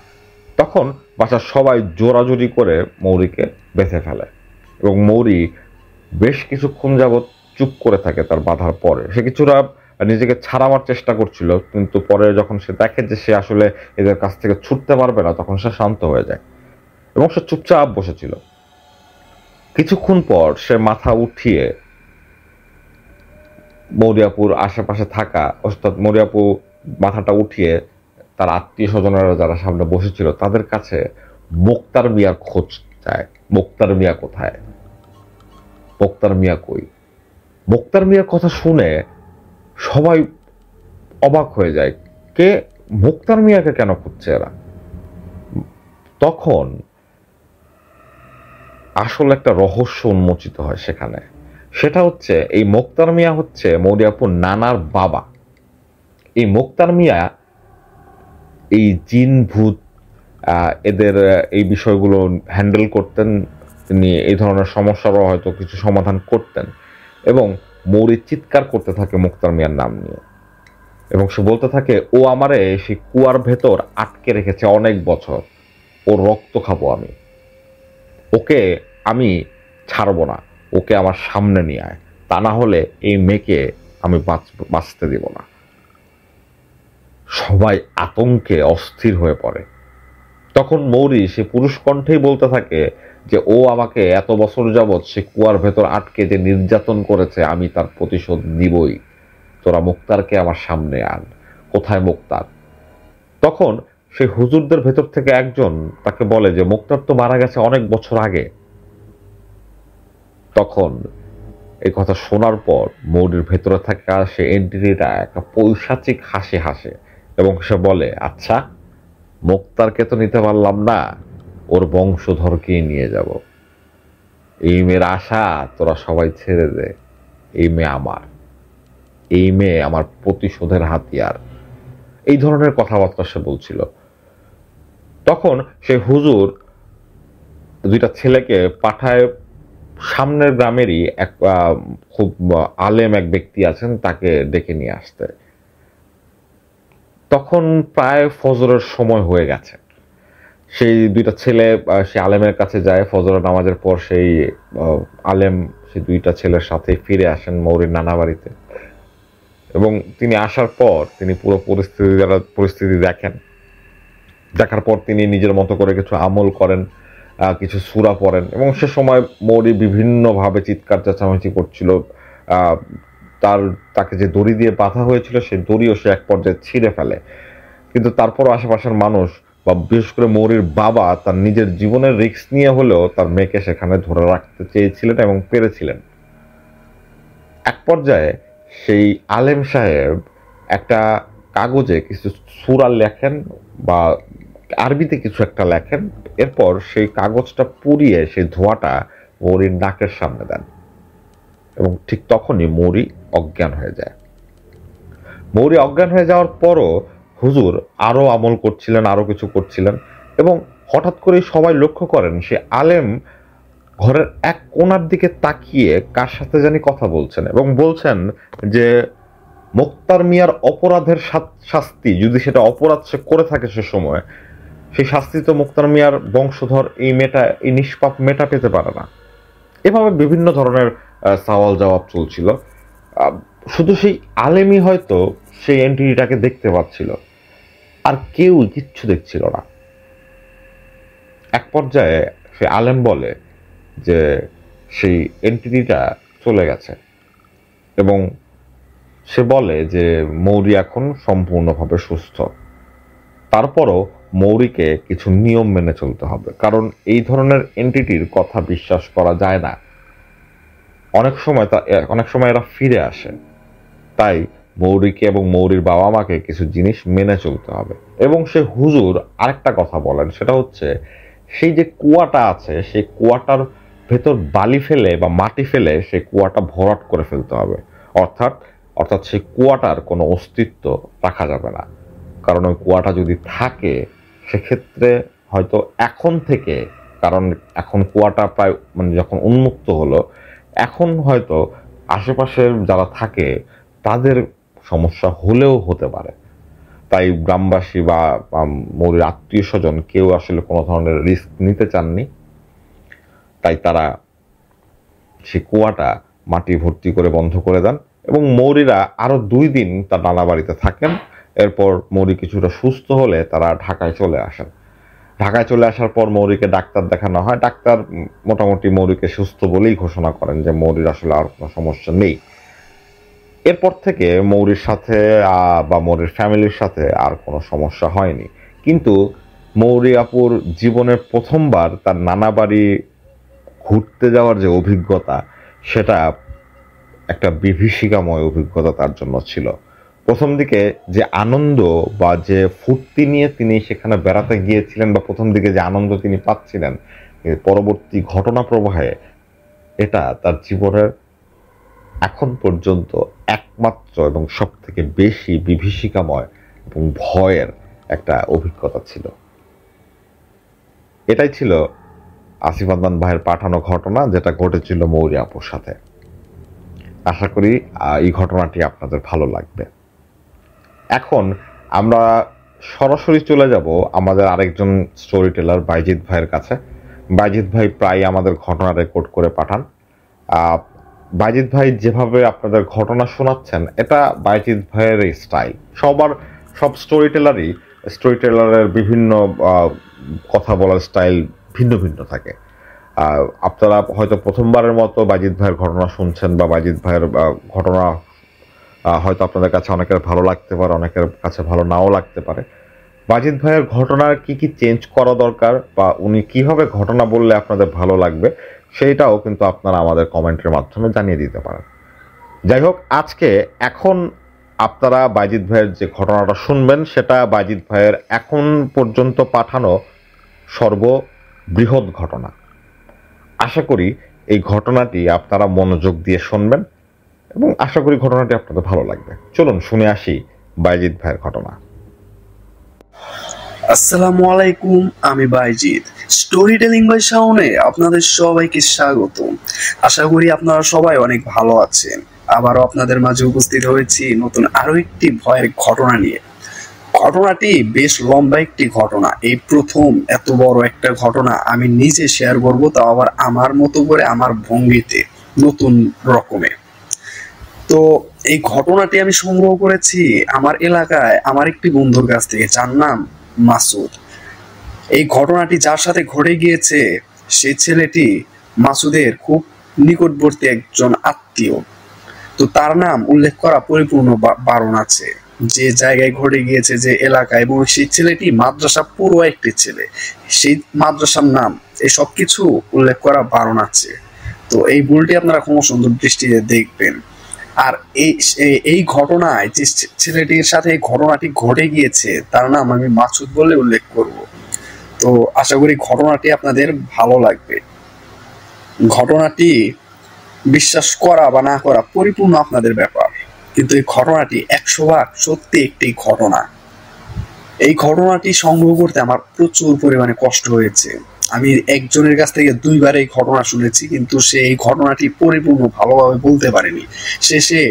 A: তখন বাসার সবাই জোরাজুরি করে মৌরিকে বেঁধে ফেলে এবং মৌরি বেশ কিছুক্ষণ যাবৎ চুপ করে থাকে তার বাঁধার পরে। সে কিছুটা নিজেকে ছাড়াবার চেষ্টা করছিল, কিন্তু পরে যখন সে দেখে যে সে আসলে এদের কাছ থেকে ছুটতে পারবে না, তখন সে শান্ত হয়ে যায় এবং সে চুপচাপ বসেছিল। কিছুক্ষণ পর সে মাথা উঠিয়ে মৌরিয়াপুর আশেপাশে থাকা, অর্থাৎ মৌরিয়াপু মাথাটা উঠিয়ে তার আত্মীয় স্বজনেরা যারা সামনে বসেছিল তাদের কাছে মোক্তার মিয়ার খোঁজ চায়। মোক্তার মিয়া কোথায়, মোক্তার মিয়া কই? মোক্তার মিয়ার কথা শুনে সবাই অবাক হয়ে যায়, কে মোক্তার মিয়াকে কেন খুঁজছে এরা? তখন আসলে একটা রহস্য উন্মোচিত হয় সেখানে। সেটা হচ্ছে এই মোক্তার মিয়া হচ্ছে মৌরিয়াপুর নানার বাবা। এই মোক্তার মিয়া এই জিন ভূত এদের এই বিষয়গুলো হ্যান্ডেল করতেন, তিনি এই ধরনের সমস্যারও হয়তো কিছু সমাধান করতেন এবং মৌরি চিৎকার করতে থাকে মোক্তার মিয়ার নাম নিয়ে এবং সে বলতে থাকে, ও আমারে সেই কুয়ার ভেতর আটকে রেখেছে অনেক বছর, ওর রক্ত খাবো আমি, ওকে আমি ছাড়বো না, ওকে আমার সামনে নিয়ে আয়, তা না হলে এই মেয়েকে আমি বাঁচতে দিব না। সবাই আতঙ্কে অস্থির হয়ে পড়ে। তখন মৌরি সে পুরুষ কণ্ঠেই বলতে থাকে যে ও আমাকে এত বছর যাবৎ সে কুয়ার ভেতর আটকে যে নির্যাতন করেছে, আমি তার প্রতিশোধ নিবই, তোরা মুক্তারকে আমার সামনে আন। কোথায় মুক্তার? তখন সেই হুজুরদের ভেতর থেকে একজন তাকে বলে যে মুক্তার তো মারা গেছে অনেক বছর আগে। তখন এই কথা শোনার পর মৌরির ভেতরে থাকা সে এন্টিটিটা একটা পৈশাচিক হাসি হাসে এবং সে বলে, আচ্ছা মুক্তারকে তো নিতে পারলাম না, ওর বংশধরকেই নিয়ে যাব। এই মেয়ের আশা তোরা সবাই ছেড়ে দে, এই মেয়ে আমার, এই মেয়ে আমার প্রতিশোধের হাতিয়ার। এই ধরনের কথাবার্তা সে বলছিল। তখন সে হুজুর দুইটা ছেলেকে পাঠায় সামনের গ্রামেরই এক খুব আলেম এক ব্যক্তি আছেন, তাকে ডেকে নিয়ে আসতে। তখন প্রায় ফজরের সময় হয়ে গেছে। সেই দুইটা ছেলে সে আলেমের কাছে যায়। ফজরের নামাজের পর সেই আলেম সেই দুইটা ছেলের সাথে ফিরে আসেন মৌরির নানা বাড়িতে এবং তিনি আসার পর তিনি পুরো পরিস্থিতি দেখেন। দেখার পর তিনি নিজের মতো করে কিছু আমল করেন, কিছু সূরা পড়েন এবং সে সময় মৌরি বিভিন্নভাবে চিৎকার চেঁচামেচি করছিল। তাকে যে দড়ি দিয়ে বাঁধা হয়েছিল সেই দড়িও সে এক পর্যায়ে ছিঁড়ে ফেলে। কিন্তু তারপরও আশেপাশের মানুষ বা বিশেষ করে মৌরির বাবা তার নিজের জীবনের রিস্ক নিয়ে হলেও তার মেয়েকে সেখানে ধরে রাখতে চেয়েছিলেন এবং পেরেছিলেন। এক পর্যায়ে সেই আলেম সাহেব একটা কাগজে কিছু সূরা লেখেন বা আরবিতে কিছু একটা লেখেন, এরপর সেই কাগজটা পুড়িয়ে সেই ধোঁয়াটা মৌরির নাকের সামনে দেন এবং ঠিক তখনই মৌরি অজ্ঞান হয়ে যায়। মৌরি অজ্ঞান হয়ে যাওয়ার পরও হুজুর আরো আমল করছিলেন, আরো কিছু করছিলেন এবং হঠাৎ করে সবাই লক্ষ্য করেন সে আলেম ঘরের এক কোণার দিকে তাকিয়ে কার সাথে জানি কথা বলছেন এবং বলছেন যে মোক্তার মিয়ার অপরাধের শাস্তি, যদি সেটা অপরাধ সে করে থাকে সে সময়, সেই শাস্তি তো মোক্তার মিয়ার বংশধর এই নিষ্পাপ মেটা পেতে পারে না। এভাবে বিভিন্ন ধরনের সওয়াল জবাব চলছিল। শুধু সেই আলেমই হয়তো সেই এন্টিটিটাকে দেখতে পাচ্ছিল, আর কেউ কিচ্ছু দেখছিল না। এক পর্যায়ে সে আলেম বলে যে সেই এন্টিটিটা চলে গেছে, এবং সে বলে যে মৌরি এখন সম্পূর্ণভাবে সুস্থ। তারপরও মৌরিকে কিছু নিয়ম মেনে চলতে হবে, কারণ এই ধরনের এন্টিটির কথা বিশ্বাস করা যায় না। অনেক সময় এরা ফিরে আসে, তাই মৌরিকে এবং মৌরির বাবা মাকে কিছু জিনিস মেনে চলতে হবে। এবং সে হুজুর আরেকটা কথা বলেন, সেটা হচ্ছে সেই যে কুয়াটা আছে সেই কুয়াটার ভেতর বালি ফেলে বা মাটি ফেলে সেই কুয়াটা ভরাট করে ফেলতে হবে। অর্থাৎ সেই কুয়াটার কোনো অস্তিত্ব রাখা যাবে না, কারণ ওই কুয়াটা যদি থাকে সেক্ষেত্রে হয়তো এখন থেকে, কারণ এখন কুয়াটা প্রায় যখন উন্মুক্ত হলো, এখন হয়তো আশেপাশের যারা থাকে তাদের সমস্যা হলেও হতে পারে। তাই গ্রামবাসী বা মৌরির আত্মীয় স্বজন কেউ আসলে কোনো ধরনের রিস্ক নিতে চাননি, তাই তারা সে কুয়াটা মাটি ভর্তি করে বন্ধ করে দেন এবং মৌরিরা আরো 2 দিন তার নানা বাড়িতে থাকেন। এরপর মৌরি কিছুটা সুস্থ হলে তারা ঢাকায় চলে আসেন। ঢাকায় চলে আসার পর মৌরিকে ডাক্তার দেখানো হয়। ডাক্তার মোটামুটি মৌরিকে সুস্থ বলেই ঘোষণা করেন যে মৌরির আসলে আর কোনো সমস্যা নেই। এরপর থেকে মৌরির সাথে বা মৌরির ফ্যামিলির সাথে আর কোনো সমস্যা হয়নি। কিন্তু মৌরি আপুর জীবনের প্রথমবার তার নানা বাড়ি ঘুরতে যাওয়ার যে অভিজ্ঞতা, সেটা একটা বিভীষিকাময় অভিজ্ঞতা তার জন্য ছিল। প্রথম দিকে যে আনন্দ বা যে ফুর্তি নিয়ে তিনি সেখানে বেড়াতে গিয়েছিলেন, বা প্রথম দিকে যে আনন্দ তিনি পাচ্ছিলেন, পরবর্তী ঘটনা প্রবাহে এটা তার জীবনের এখন পর্যন্ত একমাত্র এবং সব থেকে বেশি বিভীষিকাময় এবং ভয়ের একটা অভিজ্ঞতা ছিল। এটাই ছিল আসিফ আদনান ভাইয়ের পাঠানো ঘটনা, যেটা ঘটেছিল মৌরি আপুর সাথে। আশা করি এই ঘটনাটি আপনাদের ভালো লাগবে। এখন আমরা সরাসরি চলে যাব আমাদের আরেকজন স্টোরি টেলার বাইজিৎ ভাইয়ের কাছে। বাইজিৎ ভাই প্রায় আমাদের ঘটনা রেকর্ড করে পাঠান। বাইজিৎ ভাই যেভাবে আপনাদের ঘটনা শোনাচ্ছেন, এটা বাইজিৎ ভাইয়ের স্টাইল। সব স্টোরি টেলারের বিভিন্ন কথা বলার স্টাইল ভিন্ন ভিন্ন থাকে। আপনারা হয়তো প্রথমবারের মতো বাইজিৎ ভাইয়ের ঘটনা শুনছেন, বা বাইজিৎ ভাইয়ের ঘটনা হয়তো আপনাদের কাছে অনেকের ভালো লাগতে পারে, অনেকের কাছে ভালো নাও লাগতে পারে। বাইজিৎ ভাইয়ের ঘটনার কি কি চেঞ্জ করা দরকার, বা উনি কিভাবে ঘটনা বললে আপনাদের ভালো লাগবে, সেইটাও কিন্তু আপনারা আমাদের কমেন্টের মাধ্যমে জানিয়ে দিতে পারেন। যাই হোক, এখন আপনারা বাইজিৎ ভাইয়ের যে ঘটনাটা শুনবেন, সেটা বাইজিৎ ভাইয়ের এখন পর্যন্ত পাঠানো সর্ববৃহৎ ঘটনা। আশা করি এই ঘটনাটি আপনারা মনোযোগ দিয়ে শুনবেন এবং আশা করি ঘটনাটি আপনাদের ভালো লাগবে। চলুন শুনে আসি বাইজিৎ ভাইয়ের ঘটনা।
B: আসসালামু আলাইকুম, আমি বাইজিৎ। স্টোরি টেলিং বাই শাওনে আপনাদের সবাইকে স্বাগত। আশা করি আপনারা সবাই অনেক ভালো আছেন। আবারও আপনাদের মাঝে উপস্থিত হয়েছি নতুন আরো একটি ভয়ের ঘটনা নিয়ে। ঘটনাটি বেশ লম্বা একটি ঘটনা। এই প্রথম এত বড় একটা ঘটনা আমি নিজে শেয়ার করব, তাও আবার আমার মতো করে, আমার ভঙ্গিতে, নতুন রকমে। তো এই ঘটনাটি আমি সংগ্রহ করেছি আমার এলাকায় আমার একটি বন্ধুর কাছ থেকে, যার নাম মাসুদ। এই ঘটনাটি যার সাথে ঘটে গিয়েছে, সেই ছেলেটি মাসুদের খুব নিকটবর্তী একজন আত্মীয়। তো তার নাম উল্লেখ করা পরিপূর্ণ বারণ আছে, যে জায়গায় ঘটে গিয়েছে, যে এলাকায়। এবং সেই ছেলেটি মাদ্রাসা পড়ুয়া একটি ছেলে, সেই মাদ্রাসার নাম, এই সব কিছু উল্লেখ করা বারণ আছে। তো এই ভুলটি আপনারা কোনো সুন্দর দৃষ্টিতে দেখবেন। আর এই ঘটনায় যে ছেলেটির সাথে এই ঘটনাটি ঘটে গিয়েছে, তার নাম আমি মাসুদ বলে উল্লেখ করব। তো আশা করি ঘটনাটি আপনাদের ভালো লাগবে। ঘটনাটি বিশ্বাস করা বা না করা পরিপূর্ণ আপনাদের ব্যাপার, কিন্তু এই ঘটনাটি 100% সত্যি একটি ঘটনা। এই ঘটনাটি সংগ্রহ করতে আমার প্রচুর পরিমাণে কষ্ট হয়েছে। আমি একজনের কাছ থেকে 2 বার এই ঘটনা শুনেছি, কিন্তু সে এই ঘটনাটি পরিপূর্ণ ভালোভাবে বলতে পারেনি। শেষে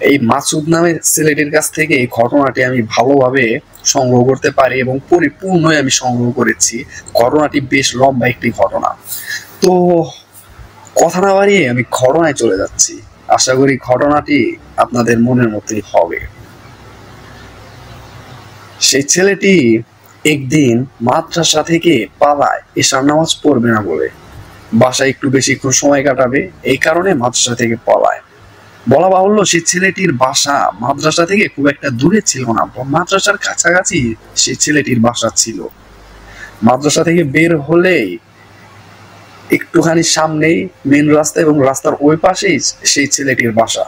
B: এই মাসুদ নামে ছেলেটির কাছ থেকে এই ঘটনাটি আমি ভালোভাবে সংগ্রহ করতে পারি এবং পরিপূর্ণই আমি সংগ্রহ করেছি। ঘটনাটি বেশ লম্বা একটি ঘটনা। তো কথা না বাড়িয়ে আমি ঘটনায় চলে যাচ্ছি। আশা করি ঘটনাটি আপনাদের মনের মতোই হবে। সেই ছেলেটি একদিন মাদ্রাসা থেকে পালায় এশার নামাজ পড়বে না বলে, বাসায় একটু বেশিক্ষণ সময় কাটাবে, এই কারণে মাদ্রাসা থেকে পলায়। বলা বাহুল্য সেই ছেলেটির বাসা মাদ্রাসা থেকে খুব একটা দূরে ছিল না, মাদ্রাসার কাছাকাছি সেই ছেলেটির বাসা ছিল। মাদ্রাসা থেকে বের হলেই একটুখানি সামনেই মেন রাস্তা এবং রাস্তার ওই পাশেই সেই ছেলেটির বাসা।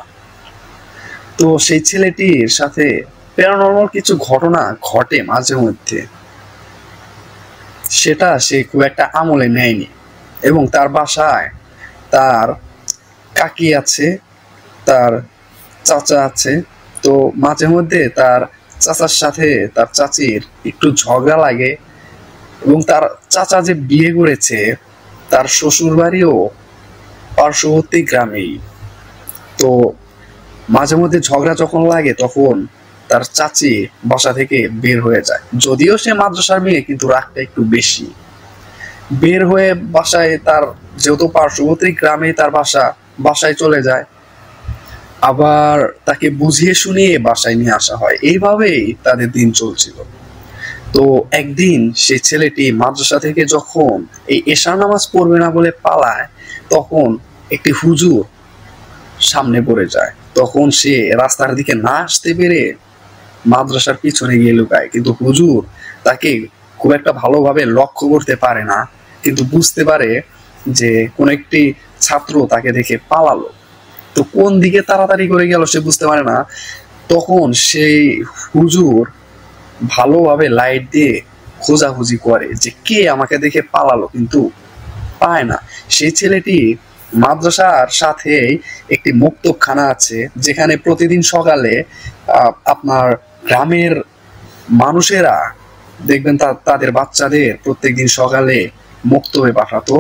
B: তো সেই ছেলেটির সাথে প্যারানরমাল কিছু ঘটনা ঘটে মাঝে মধ্যে, সেটা সে খুব একটা আমলে নেয়নি। এবং তার বাসায় তার কাকি আছে, তার চাচা আছে। তো মাঝে মধ্যে তার চাচার সাথে তার চাচির একটু ঝগড়া লাগে এবং তার চাচা যে বিয়ে করেছে তার শ্বশুর বাড়িও পার্শ্ববর্তী গ্রামেই। তো মাঝে মধ্যে ঝগড়া যখন লাগে তখন তার চাচি বাসা থেকে বের হয়ে যায়। যদিও সে মাদ্রাসার মেয়ে, কিন্তু রাগটা একটু বেশি। বের হয়ে বাসায়, তার যেহেতু পার্শ্ববর্তী গ্রামে তার বাসা, বাসায় চলে যায়। আবার তাকে বুঝিয়ে শুনিয়ে বাসায় নিয়ে আসা হয়। এইভাবেই তাদের দিন চলছিল। তো একদিন সেই ছেলেটি মাদ্রাসা থেকে যখন এই এশার নামাজ পড়বে না বলে পালায়, তখন একটি হুজুর সামনে পড়ে যায়। তখন সে রাস্তার দিকে না আসতে পেরে মাদ্রাসার পিছনে গিয়ে লুকায়। কিন্তু হুজুর তাকে খুব একটা ভালোভাবে লক্ষ্য করতে পারে না, কিন্তু বুঝতে পারে যে কোন একটি ছাত্র তাকে দেখে পালালো। তো কোন দিকে তাড়াতাড়ি করে গেল সে বুঝতে পারে না। তখন সেই হুজুর ভালোভাবে লাইট দিয়ে খোঁজাখুঁজি করে যে কে আমাকে দেখে পালালো, কিন্তু পায় না। সেই ছেলেটি মাদ্রাসার সাথে একটি মুক্তখানা আছে, যেখানে প্রতিদিন সকালে আপনার গ্রামের মানুষেরা দেখবেন তাদের বাচ্চাদের প্রত্যেকদিন সকালে মক্তবে পাঠাতো।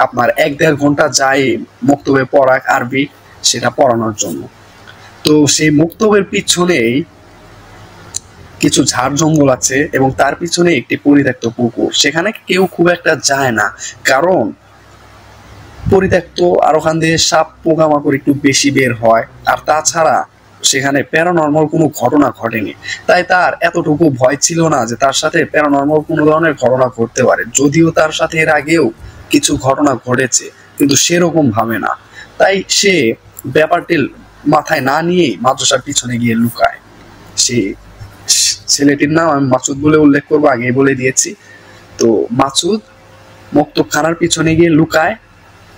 B: আপনার 1-1.5 ঘন্টা যায় মক্তবে পড়াক আরবি, সেটা পড়ানোর জন্য। তো সেই মক্তবের পিছনেই কিছু ঝাড় জঙ্গল আছে এবং তার পিছনে একটি পরিত্যক্ত পুকুর। সেখানে কেউ খুব একটা যায় না, কারণ পরিত্যক্ত আর ওখান দিয়ে সাপ পোকামাকড় একটু বেশি বের হয়। আর তাছাড়া সেখানে প্যারানরমাল কোনো ঘটনা ঘটেনি, তাই তার এতটুকু ভয় ছিল না যে তার সাথে প্যারানরমাল কোনো ধরনের ঘটনা ঘটতে পারে। যদিও তার সাথে এর আগেও কিছু ঘটনা ঘটেছে, কিন্তু সেরকম ভাবে না। তাই সে ব্যাপারটি মাথায় না নিয়েই মাদ্রাসার পিছনে গিয়ে লুকায়। সে ছেলেটির নাম আমি মাসুদ বলে উল্লেখ করবো, আগে বলে দিয়েছি। তো মাসুদ মক্তবখানার পিছনে গিয়ে লুকায়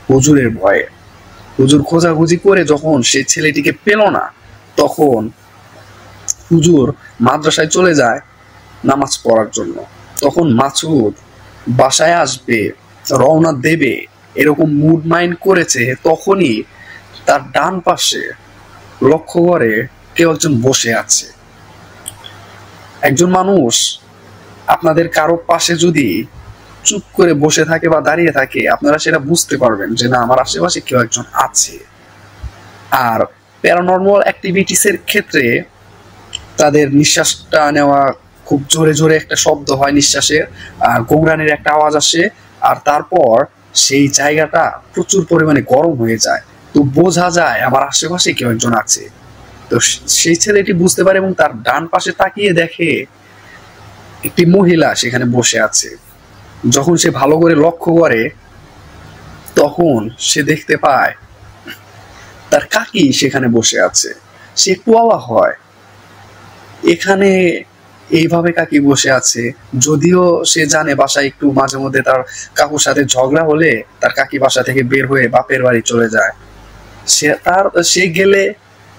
B: হুজুরের ভয়ে। হুজুর খোঁজাখুঁজি করে যখন সে ছেলেটিকে পেল না, তখন হুজুর মাদ্রাসায় চলে যায় নামাজ পড়ার জন্য। তখন মাসুদ বাসায় আসবে, রওনা দেবে, এরকম মুড মাইন্ড করেছে, তখনই তার ডান পাশে লক্ষ্য করে কেউ একজন বসে আছে। একজন মানুষ আপনাদের কারো পাশে যদি চুপ করে বসে থাকে বা দাঁড়িয়ে থাকে, আপনারা সেটা বুঝতে পারবেন যে না, আমার আশেপাশে কেউ একজন আছে। আর প্যারানরমাল অ্যাক্টিভিটিস এর ক্ষেত্রে তাদের নিঃশ্বাসটা নেওয়া খুব জোরে জোরে একটা শব্দ হয়, নিঃশ্বাসের গোংরানির একটা আওয়াজ আসে, আর তারপর সেই জায়গাটা প্রচুর পরিমাণে গরম হয়ে যায়। তো বোঝা যায় আমার আশেপাশে কেউ একজন আছে। তো সেই ছেলেটি বুঝতে পারে এবং তার ডান পাশে তাকিয়ে দেখে একটি মহিলা সেখানে বসে আছে। যখন সে ভালো করে লক্ষ্য করে, তখন সে দেখতে পায় তার কাকি সেখানে বসে আছে। সে একটু অবাক হয়, এখানে এইভাবে কাকি বসে আছে। যদিও সে জানে বাসায় একটু মাঝে মধ্যে তার কাকুর সাথে ঝগড়া হলে তার কাকি বাসা থেকে বের হয়ে বাপের বাড়ি চলে যায়। সে গেলে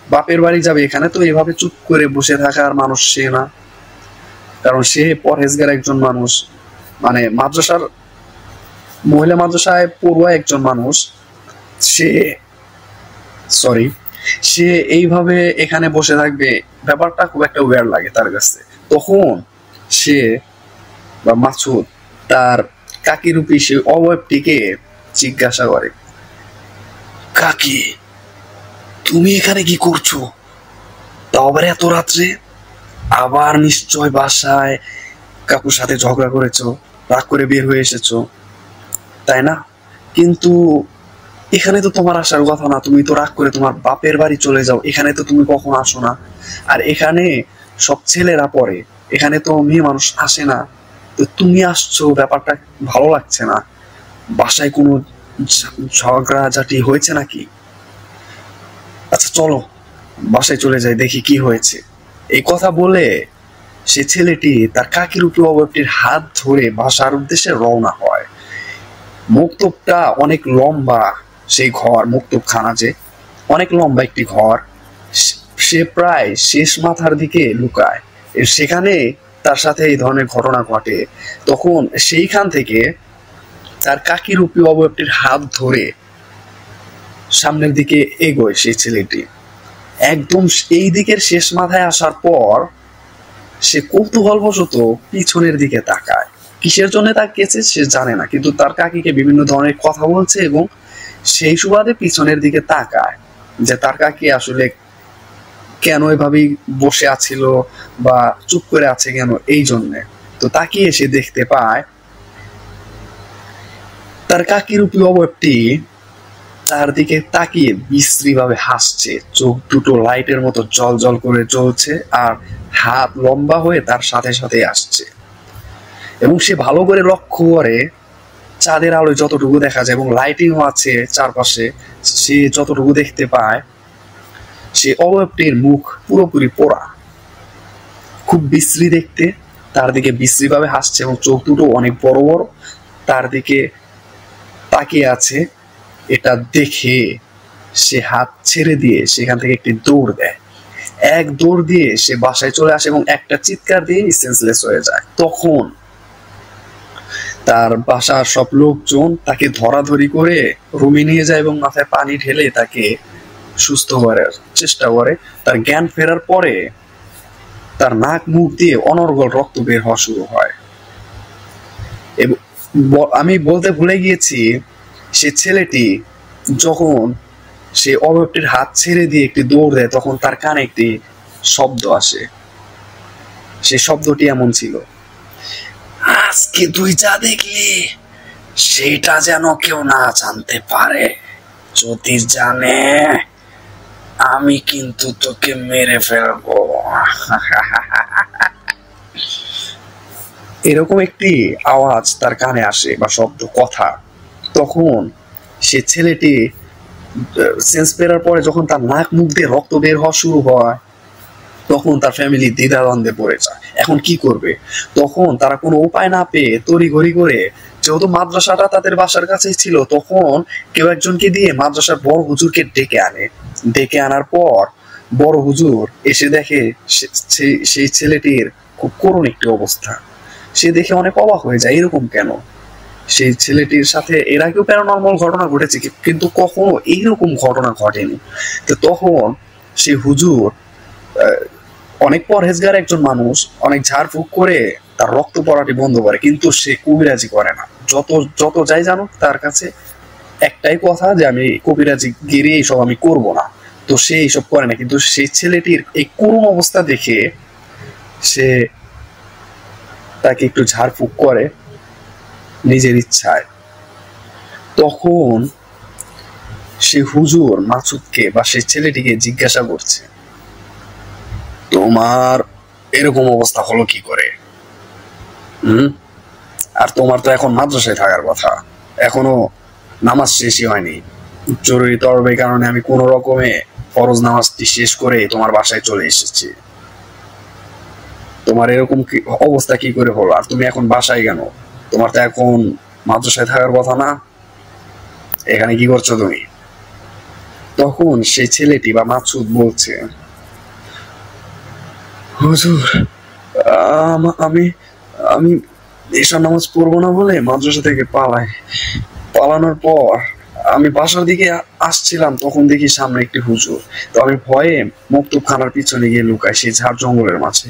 B: বাপের বাড়ি যাবে, এখানে তো এভাবে চুপ করে বসে থাকার মানুষ সে না, কারণ সে পরহেজগার একজন মানুষ, মানে মহিলা মাদ্রাসায় পড়ুয়া একজন মানুষ। সে এইভাবে এখানে বসে থাকবে, ব্যাপারটা খুব একটা ওয়ার লাগে তার কাছে। তখন সে বা মাসুদ তার কাকিরূপী সে অবয়বটিকে জিজ্ঞাসা করে, কাকি তুমি এখানে কি করছো? তাও আবার এত রাত্রে? আবার নিশ্চয় বাসায় কাকুর সাথে ঝগড়া করেছো, রাগ করে বের হয়ে এসেছো, তাই না? কিন্তু এখানে তো তোমার আসার কথা না, তুমি তো রাগ করে তোমার বাপের বাড়ি চলে যাও, এখানে তো তুমি কখনো আসো না। আর এখানে সব ছেলেরা পড়ে, এখানে তো মেয়ে মানুষ আসে না। তো তুমি আসছো, ব্যাপারটা ভালো লাগছে না। বাসায় কোনো ঝগড়াঝাটি হয়েছে নাকি? আচ্ছা চলো বাসায় চলে যাই, দেখি কি হয়েছে। এই কথা বলে সে ছেলেটি তার কাকির উপর হাত ধরে বাসার উদ্দেশ্যে রওনা হয়। মক্তবটা অনেক লম্বা, সেই ঘর মক্তবখানা যে অনেক লম্বা একটি ঘর। সে প্রায় শেষ মাথার দিকে লুকায়, সেখানে তার সাথে এই ধরনের ঘটনা ঘটে। তখন সেইখান থেকে তার কাকির অবয়বটির হাত ধরে সামনের দিকে এগোয় সেই ছেলেটি। একদম এই দিকের শেষ মাথায় আসার পর সে কৌতূহলবশত পিছনের দিকে তাকায়। কিসের জন্য তাকিয়েছে সে জানে না, কিন্তু তার কাকিকে বিভিন্ন ধরনের কথা বলছে এবং সেই সুবাদে পিছনের দিকে তাকায় যে তার কাকি আসলে কেন এভাবেই বসে আছিল বা চুপ করে আছে কেন, এই জন্যে। তো তাকিয়ে সে দেখতে পায় তার কাকির অবয়বটি তার দিকে তাকিয়ে বিশ্রী ভাবে হাসছে, চোখ দুটো লাইটের মতো জল জল করে জ্বলছে আর হাত লম্বা হয়ে তার সাথে সাথে আসছে। এবং সে ভালো করে লক্ষ্য করে চাঁদের আলোয় যতটুকু দেখা যায় এবং লাইটিংও আছে চারপাশে, সে যতটুকু দেখতে পায় সে অবয়বটির মুখ পুরোপুরি পোড়া, খুব বিশ্রী দেখতে, তার দিকে বিশ্রী ভাবে হাসছে এবং চোখ দুটো অনেক বড় বড় তার দিকে তাকিয়ে আছে। এটা দেখে সে হাত ছেড়ে দিয়ে সেখান থেকে একটি দৌড় দেয়। এক দৌড় দিয়ে সে বাসায় চলে আসে এবং একটা চিৎকার দিয়ে সেন্সলেস হয়ে যায়। তখন তার বাসার সব লোকজন তাকে ধরাধরি করে রুমে নিয়ে যায় এবং মাথায় পানি ঢেলে তাকে সুস্থ করার চেষ্টা করে। তার জ্ঞান ফেরার পরে তার নাক মুখ দিয়ে অনর্গল রক্ত বের হওয়া শুরু হয়। এবং আমি বলতে ভুলে গিয়েছি, সে ছেলেটি যখন সে অবয়বটির হাত ছেড়ে দিয়ে একটি দৌড় দেয় তখন তার কানে একটি শব্দ আসে। সেই শব্দটি এমন ছিল, আজকে তুই যা দেখলি সেটা যেন কেউ না জানতে পারে, যদি জানে আমি কিন্তু তোকে মেরে ফেলবো। এরকম একটি আওয়াজ তার কানে আসে বা শব্দ, কথা। তখন সে ছেলেটি সেন্স ফেরার পরে যখন তার নাক মুখ দিয়ে রক্ত বের হওয়া শুরু হয় তখন তার ফ্যামিলি দ্বিধাদ্বন্দ্বে পড়ে যায়, এখন কি করবে। তখন তারা কোনো উপায় না পেয়ে তড়িঘড়ি করে, যেহেতু মাদ্রাসাটা তাদের বাসার কাছেই ছিল, তখন কেউ একজনকে দিয়ে মাদ্রাসার বড় হুজুরকে ডেকে আনে। ডেকে আনার পর বড় হুজুর এসে দেখে সেই ছেলেটির খুব করুণ একটি অবস্থা। সে দেখে অনেক অবাক হয়ে যায়, এরকম কেন। সেই ছেলেটির সাথে এর আগেও প্যারানর্মাল ঘটনা ঘটেছে কিন্তু কখনো এইরকম ঘটনা ঘটেনি। তো তখন সেই হুজুর অনেক পরহেজগার একজন মানুষ, অনেক ঝাড়ফুঁক করে তার রক্ত পড়াটি বন্ধ করে, কিন্তু সে কবিরাজি করে না। যত যত যাই জানুক তার কাছে একটাই কথা যে আমি কবিরাজি গিরে এইসব আমি করব না। তো সে এইসব করে না, কিন্তু সেই ছেলেটির এই করুণ অবস্থা দেখে সে তাকে একটু ঝাড়ফুঁক করে নিজের ইচ্ছায়। তখন সে হুজুর মাসুদকে বা সেই ছেলেটিকে জিজ্ঞাসা করছে, তোমার এরকম অবস্থা হলো কি করে? আর তোমার তো এখন মাদ্রাসায় থাকার কথা, এখনো নামাজ শেষই হয়নি। জরুরি তরবের কারণে আমি কোন রকমে ফরজ নামাজটি শেষ করে তোমার বাসায় চলে এসেছি। তোমার এরকম অবস্থা কি করে হলো? আর তুমি এখন বাসায় কেন? তোমার তো এখন মাদ্রাসায় থাকার কথা না, এখানে কি করছো তুমি? তখন সেই ছেলেটি বা মাসুদ বলছে, হুজুর আমি আমি এসব নামাজ পড়বো না বলে মাদ্রাসা থেকে পালানোর পর আমি বাসার দিকে আসছিলাম, তখন দেখি সামনে একটি হুজুর। তো আমি ভয়ে মক্তবখানার পিছনে গিয়ে লুকাই সেই ঝাড় জঙ্গলের মাঝে।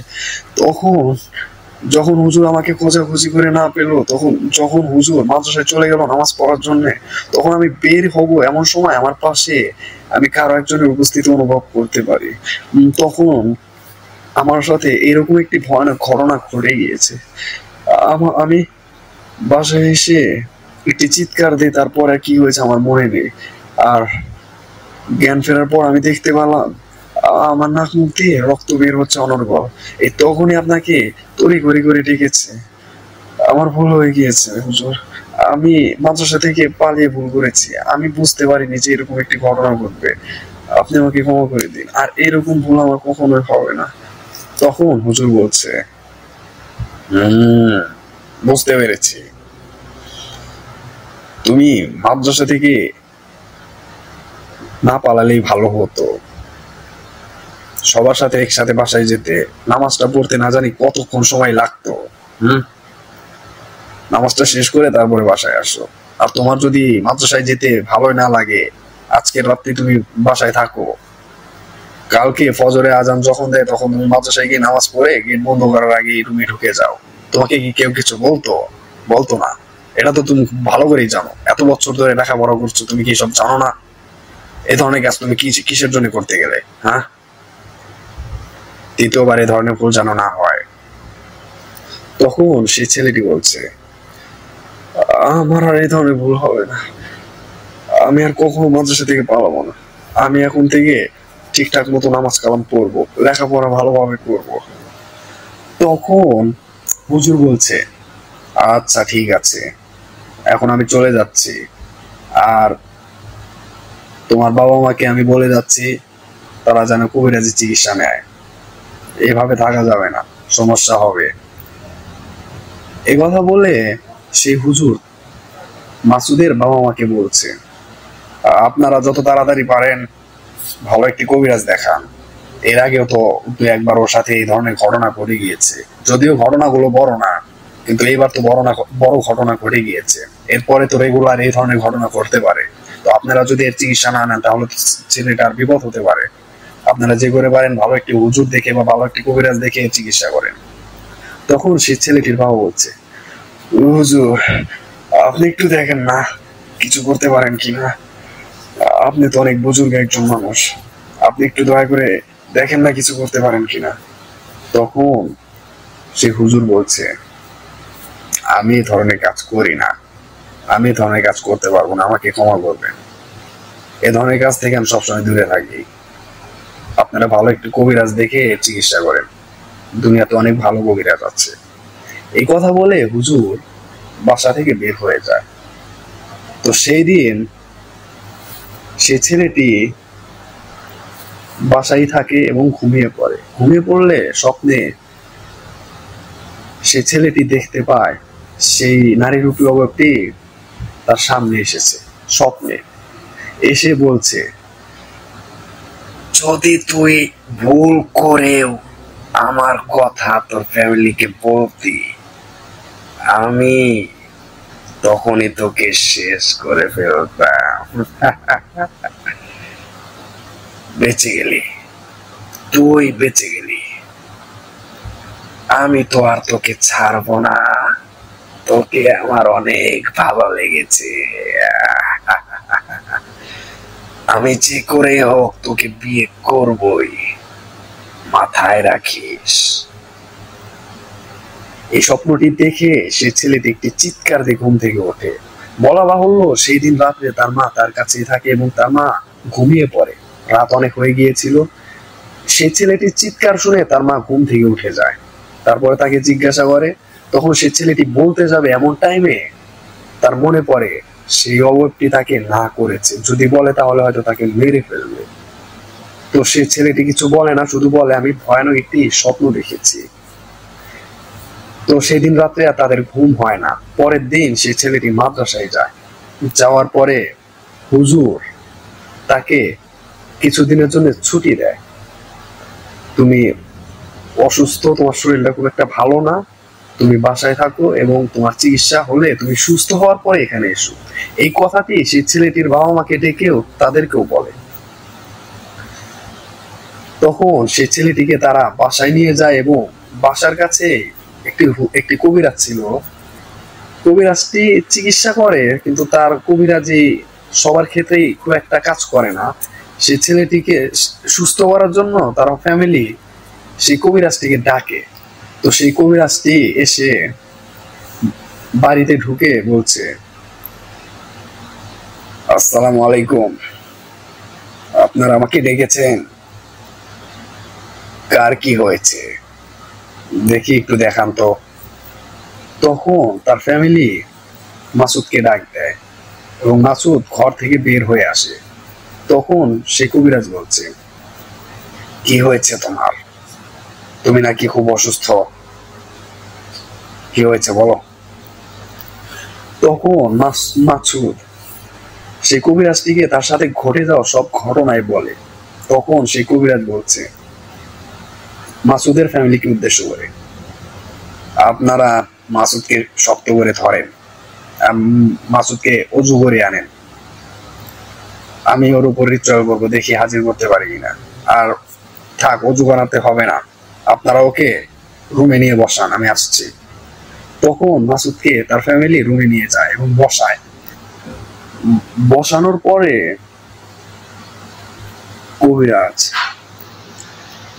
B: তখন যখন হুজুর আমাকে খোঁজাখুঁজি করে না পেলো, যখন হুজুর মাদ্রাসায় চলে গেল নামাজ পড়ার জন্য, তখন আমি বের হব এমন সময় আমার পাশে আমি কারো একজনের উপস্থিতি অনুভব করতে পারি। তখন আমার সাথে এরকম একটি ভয়ানক ঘটনা ঘটে গিয়েছে। আমি বাসায় এসে একটি চিৎকার দিই, তারপর আর কি হয়েছে আমার মনে নেই। আর জ্ঞান ফেরার পর আমি দেখতে পেলাম আমার নাক মুখ দিয়ে রক্ত বের হচ্ছে অনর্গল। এই তখনই আপনাকে তড়ি ঘড়ি করে ডেকেছে। আমার ভুল হয়ে গিয়েছে হুজুর, আমি মাদ্রাসা থেকে পালিয়ে ভুল করেছি। আমি বুঝতে পারিনি যে এরকম একটি ঘটনা ঘটবে। আপনি আমাকে ক্ষমা করে দিন, আর এরকম ভুল আমার কখনোই হবে না। তখন হুজুর বলছে, বুঝতে পেরেছি, তুমি মাদ্রাসা থেকে না পালালেই ভালো হতো। সবার সাথে একসাথে বাসায় যেতে, নামাজটা পড়তে না জানি কতক্ষণ সময় লাগতো। নামাজটা শেষ করে তারপরে বাসায় আসো। আর তোমার যদি মাদ্রাসায় যেতে ভালোই না লাগে, আজকের রাত্রি তুমি বাসায় থাকো। কালকে ফজরে আজান যখন দেয় তখন তুমি মাদ্রাসায় গিয়ে নামাজ পড়ে গেট বন্ধ করার আগে রুমে ঢুকে যাও। তোমাকে কি কেউ কিছু বলতো না? এটা তো তুমি ভালো করেই জানো, এত বছর ধরে লেখাপড়া করছো, তুমি কি সব জানো না? এ ধরনের কাজ তুমি কিসের জন্য করতে গেলে? হ্যাঁ, দ্বিতীয়বার এ ধরনের ভুল যেন না হয়। তখন সেই ছেলেটি বলছে, আমার আর এই ধরনের ভুল হবে না। আমি আর কখনো মাদ্রাসা থেকে পালাবো না। আমি এখন থেকে ঠিকঠাক মতো নামাজ কালাম পড়বো, লেখাপড়া ভালোভাবে করবো। তখন হুজুর বলছে, আচ্ছা ঠিক আছে, এখন আমি চলে যাচ্ছি। আর তোমার বাবা মাকে আমি বলে যাচ্ছি তারা যেন কবিরাজি চিকিৎসা নেয়। এভাবে থাকা যাবে না, সমস্যা হবে। এই কথা বলে সেই হুজুর মাসুদের বাবা মাকে বলছে, আপনারা যত তাড়াতাড়ি পারেন ভালো একটি কবিরাজ দেখান। এর আগেও তো দু একবার ওর সাথে এই ধরনের ঘটনা ঘটে গিয়েছে, যদিও ঘটনাগুলো বড় না, কিন্তু এইবার তো বড় ঘটনা ঘটে গিয়েছে। এরপরে তো রেগুলার এই ধরনের ঘটনা ঘটতে পারে। তো আপনারা যদি এর চিকিৎসা না নেন তাহলে ছেলেটার বিপদ হতে পারে। আপনারা যে করে পারেন ভালো একটি হুজুর দেখে বা ভালো একটি কবিরাজ দেখে চিকিৎসা করেন। তখন সেই ছেলেটির বাবা বলছে, হুজুর আপনি একটু দেখেন না কিছু করতে পারেন কিনা। আপনি তো অনেক বুজুর্গ একজন মানুষ, আপনি একটু দয়া করে দেখেন না কিছু করতে পারেন কিনা। তখন সে হুজুর বলছে, আমি এই ধরনের কাজ করি না, আমি এই ধরনের কাজ করতে পারবো না, আমাকে ক্ষমা করবেন। এ ধরনের কাজ থেকে আমি সবসময় দূরে থাকি। আপনারা ভালো একটু কবিরাজ দেখে চিকিৎসা করেন, দুনিয়াতে অনেক ভালো কবিরাজ আছে। এই কথা বলে হুজুর বাসা থেকে বের হয়ে যায়। তো সেই দিন সে ছেলেটি বাসায় থাকে এবং ঘুমিয়ে পড়ে। ঘুমিয়ে পড়লে স্বপ্নে সে ছেলেটি দেখতে পায় সেই নারীরূপী অবয়বটি তার সামনে এসেছে স্বপ্নে। এসে বলছে, যদি তুই ভুল করেও আমার কথা তোর ফ্যামিলিকে বলতি, আমি তখনই তোকে শেষ করে ফেলতাম। বেঁচে গেলি, তুই বেঁচে গেলি, আমি তো আর তোকে ছাড়বো না। তোকে আমার অনেক ভালো লেগেছে, আমি যে করে হোক তোকে বিয়ে করবই, মাথায় রাখিস। এই স্বপ্নটি দেখে সে ছেলেটি একটি চিৎকার দিয়ে ঘুম থেকে ওঠে। বলা বাহুল্য সেই দিন রাত্রে তার মা তার কাছেই থাকে এবং তার মা ঘুমিয়ে পড়ে। রাত অনেক হয়ে গিয়েছিল। সেই ছেলেটির চিৎকার শুনে তার মা ঘুম থেকে উঠে যায়। তারপরে তাকে জিজ্ঞাসা করে, তখন সে ছেলেটি বলতে যাবে এমন টাইমে তার মনে পড়ে সেই অবয়বটি তাকে না করেছে, যদি বলে তাহলে হয়তো তাকে মেরে ফেলবে। তো সে ছেলেটি কিছু বলে না, শুধু বলে, আমি ভয়ানক একটি স্বপ্ন দেখেছি। তো সেদিন রাত্রে আর তাদের ঘুম হয় না। পরের দিন সে ছেলেটি মাদ্রাসায় যায়। যাওয়ার পরে হুজুর তাকে কিছুদিনের জন্য ছুটি দেয়। তুমি অসুস্থ, তোমার শরীরটা খুব একটা ভালো না, তুমি বাসায় থাকো এবং তোমার চিকিৎসা হলে তুমি সুস্থ হওয়ার পরে এখানে এসো। এই কথাটি সেই ছেলেটির বাবা মাকে ডেকেও তাদেরকেও বলে। তখন সেই ছেলেটিকে তারা বাসায় নিয়ে যায় এবং বাসার কাছে একটি কবিরাজ ছিল। কবিরাজটি চিকিৎসা করে, কিন্তু তার কবিরাজি সবার ক্ষেত্রেই খুব একটা কাজ করে না। সেই ছেলেটিকে সুস্থ করার জন্য তার ফ্যামিলি সেই কবিরাজটিকে ডাকে। তো সেই কবিরাজটি এসে বাড়িতে ঢুকে বলছে, আসসালামু আলাইকুম, আপনারা আমাকে ডেকেছেন, কার কি হয়েছে দেখি একটু দেখান তো। তখন তার ফ্যামিলি মাসুদকে ডাক দেয় এবং মাসুদ ঘর থেকে বের হয়ে আসে। তখন সে কবিরাজ বলছে, কি হয়েছে তোমার? তুমি নাকি খুব অসুস্থ, কি হয়েছে বলো? তখন মাসুদ সেই কবিরাজটিকে তার সাথে ঘটে যাওয়া সব ঘটনায় বলে। তখন সেই কবিরাজ বলছে মাসুদের ফ্যামিলিকে উদ্দেশ্য করে, আপনারা মাসুদকে শক্ত করে ধরেন, মাসুদকে অজু করে আনেন, আমি ওর উপর রিচুয়াল করবো, দেখি হাজির করতে পারি কিনা। আর থাক, অজু করাতে হবে না, আপনারা ওকে রুমে নিয়ে বসান, আমি আসছি। তখন মাসুদকে তার ফ্যামিলি রুমে নিয়ে যায় এবং বসায়। বসানোর পরে কবিরাজ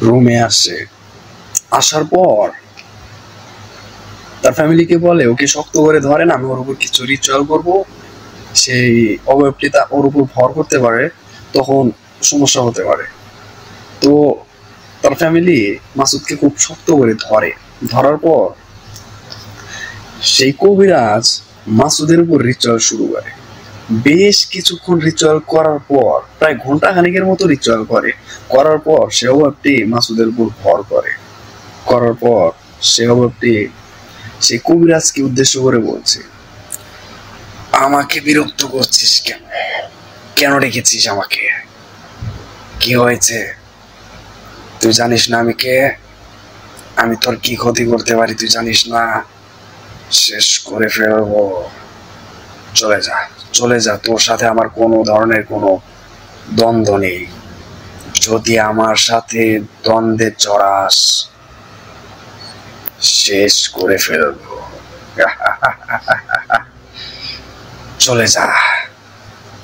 B: রুমে আসে। আসার পর তার ফ্যামিলিকে বলে, ওকে শক্ত করে ধরেন, আমি ওর উপর কিছু রিচুয়াল করব, সেই অবয়বটি ওর উপর ভর করতে পারে, তখন সমস্যা হতে পারে। তো তার ফ্যামিলি মাসুদকে খুব শক্ত করে ধরে। ধরার পর সেই কবিরাজ মাসুদের উপর রিচুয়াল শুরু করে। বেশ কিছুক্ষণ রিচুয়াল করার পর, প্রায় ঘন্টা খানিকের মতো রিচুয়াল করার পর সে অবয়বটি মাসুদের উপর ভর করে। করার পর সে অবয়বটি সেই কবিরাজকে উদ্দেশ্য করে বলছে, আমাকে বিরক্ত করছিস কেন? কেন রেখেছিস আমাকে? কি হয়েছে? তুই জানিস না আমি কে? আমি তোর কি ক্ষতি করতে পারি তুই জানিস না? শেষ করে ফেলবো। চলে যা, চলে যা, তোর সাথে আমার কোনো ধরনের কোনো দ্বন্দ্ব নেই। যদি আমার সাথে দ্বন্দ্বে জড়াস, শেষ করে ফেলবো। চলে যা।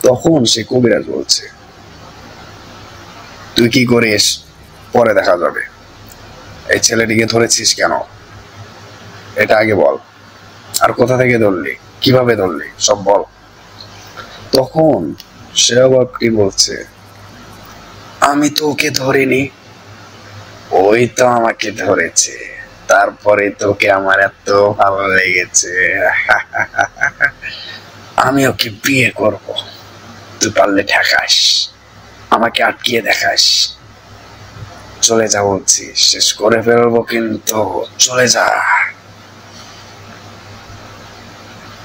B: তখন সে কবিরাজ বলছে, তুই কি করিস পরে দেখা যাবে, এই ছেলেটিকে ধরেছিস কেন এটা আগে বল, আর কোথা থেকে ধরলি, কিভাবে ধরলি, সব বল। তখন সে অবাকটি বলছে, আমি তো ওকে ধরিনি, ওই তো আমাকে ধরেছে, তারপরে তোকে আমার এত ভালো লেগেছে, আমি ওকে বিয়ে করব, তুই পারলে ঠেকাস, আমাকে আটকিয়ে দেখাস। চলে যা বলছি, শেষ করে ফেলবো কিন্তু, চলে যা।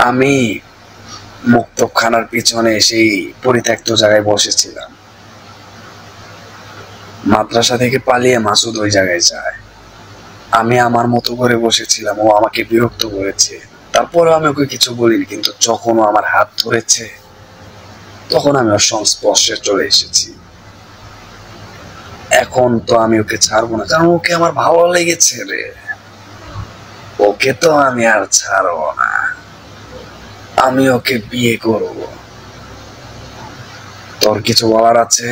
B: আমি মুক্তখানার পিছনে সেই পরিত্যক্ত জায়গায় বসেছিলাম। মাদ্রাসা থেকে পালিয়ে মাসুদ ওই জায়গায় যায়। আমি আমার মতো করে বসেছিলাম, ও আমাকে বিরক্ত করেছে, তারপরে আমি ওকে কিছু বলিনি, কিন্তু যখন ও আমার হাত ধরেছে তখন আমি ওর সংস্পর্শে চলে এসেছি। এখন তো আমি ওকে ছাড়বো না, কারণ ওকে আমার ভালো লেগেছে রে, ওকে তো আমি আর ছাড়বো না, আমি ওকে বিয়ে করব। তোর কিছু বলার আছে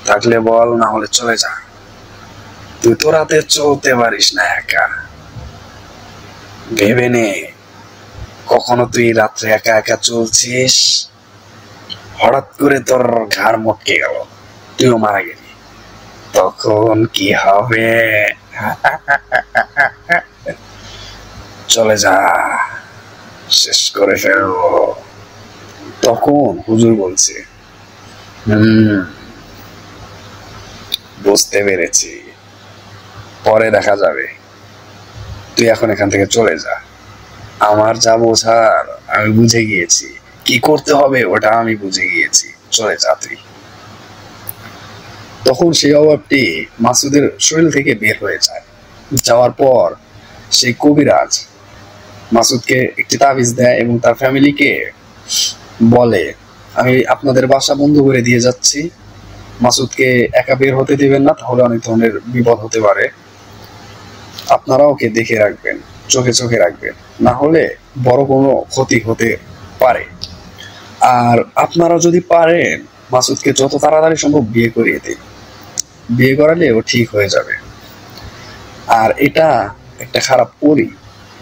B: থাকলে বল, না হলে চলে যা। তুই তো রাতে চলতে পারিস না একা, ভেবে নে, কখনো তুই রাত্রে একা একা চলছিস, হঠাৎ করে তোর ঘাড় মটকে গেল, তুইও মারা গেলি, তখন কি হবে? চলে যা, শেষ করে ফেলবো। তখন হুজুর বলছে, বুঝতে পেরেছি, পরে দেখা যাবে, তুই এখন এখান থেকে চলে যা, আমার যা বোঝার আমি বুঝে গিয়েছি, কি করতে হবে ওটা আমি বুঝে গিয়েছি, চলে যা তুই। তখন সেই অভাবটি মাসুদের শরীর থেকে বের হয়ে যায়। যাওয়ার পর সেই কবিরাজ মাসুদকে একটি তাবিজ দেয় এবং তার ফ্যামিলিকে বলে, আমি আপনাদের বাসা বন্ধ করে দিয়ে যাচ্ছি, মাসুদকে একা বের হতে দিবেন না, তাহলে অনেক ধরনের বিপদ হতে পারে। আপনারা ওকে দেখে রাখবেন, চোখে চোখে রাখবেন, না হলে বড় কোনো ক্ষতি হতে পারে। আর আপনারা যদি পারেন মাসুদকে যত তাড়াতাড়ি সম্ভব বিয়ে করিয়ে দিন, বিয়ে করালে ও ঠিক হয়ে যাবে। আর এটা একটা খারাপ পরি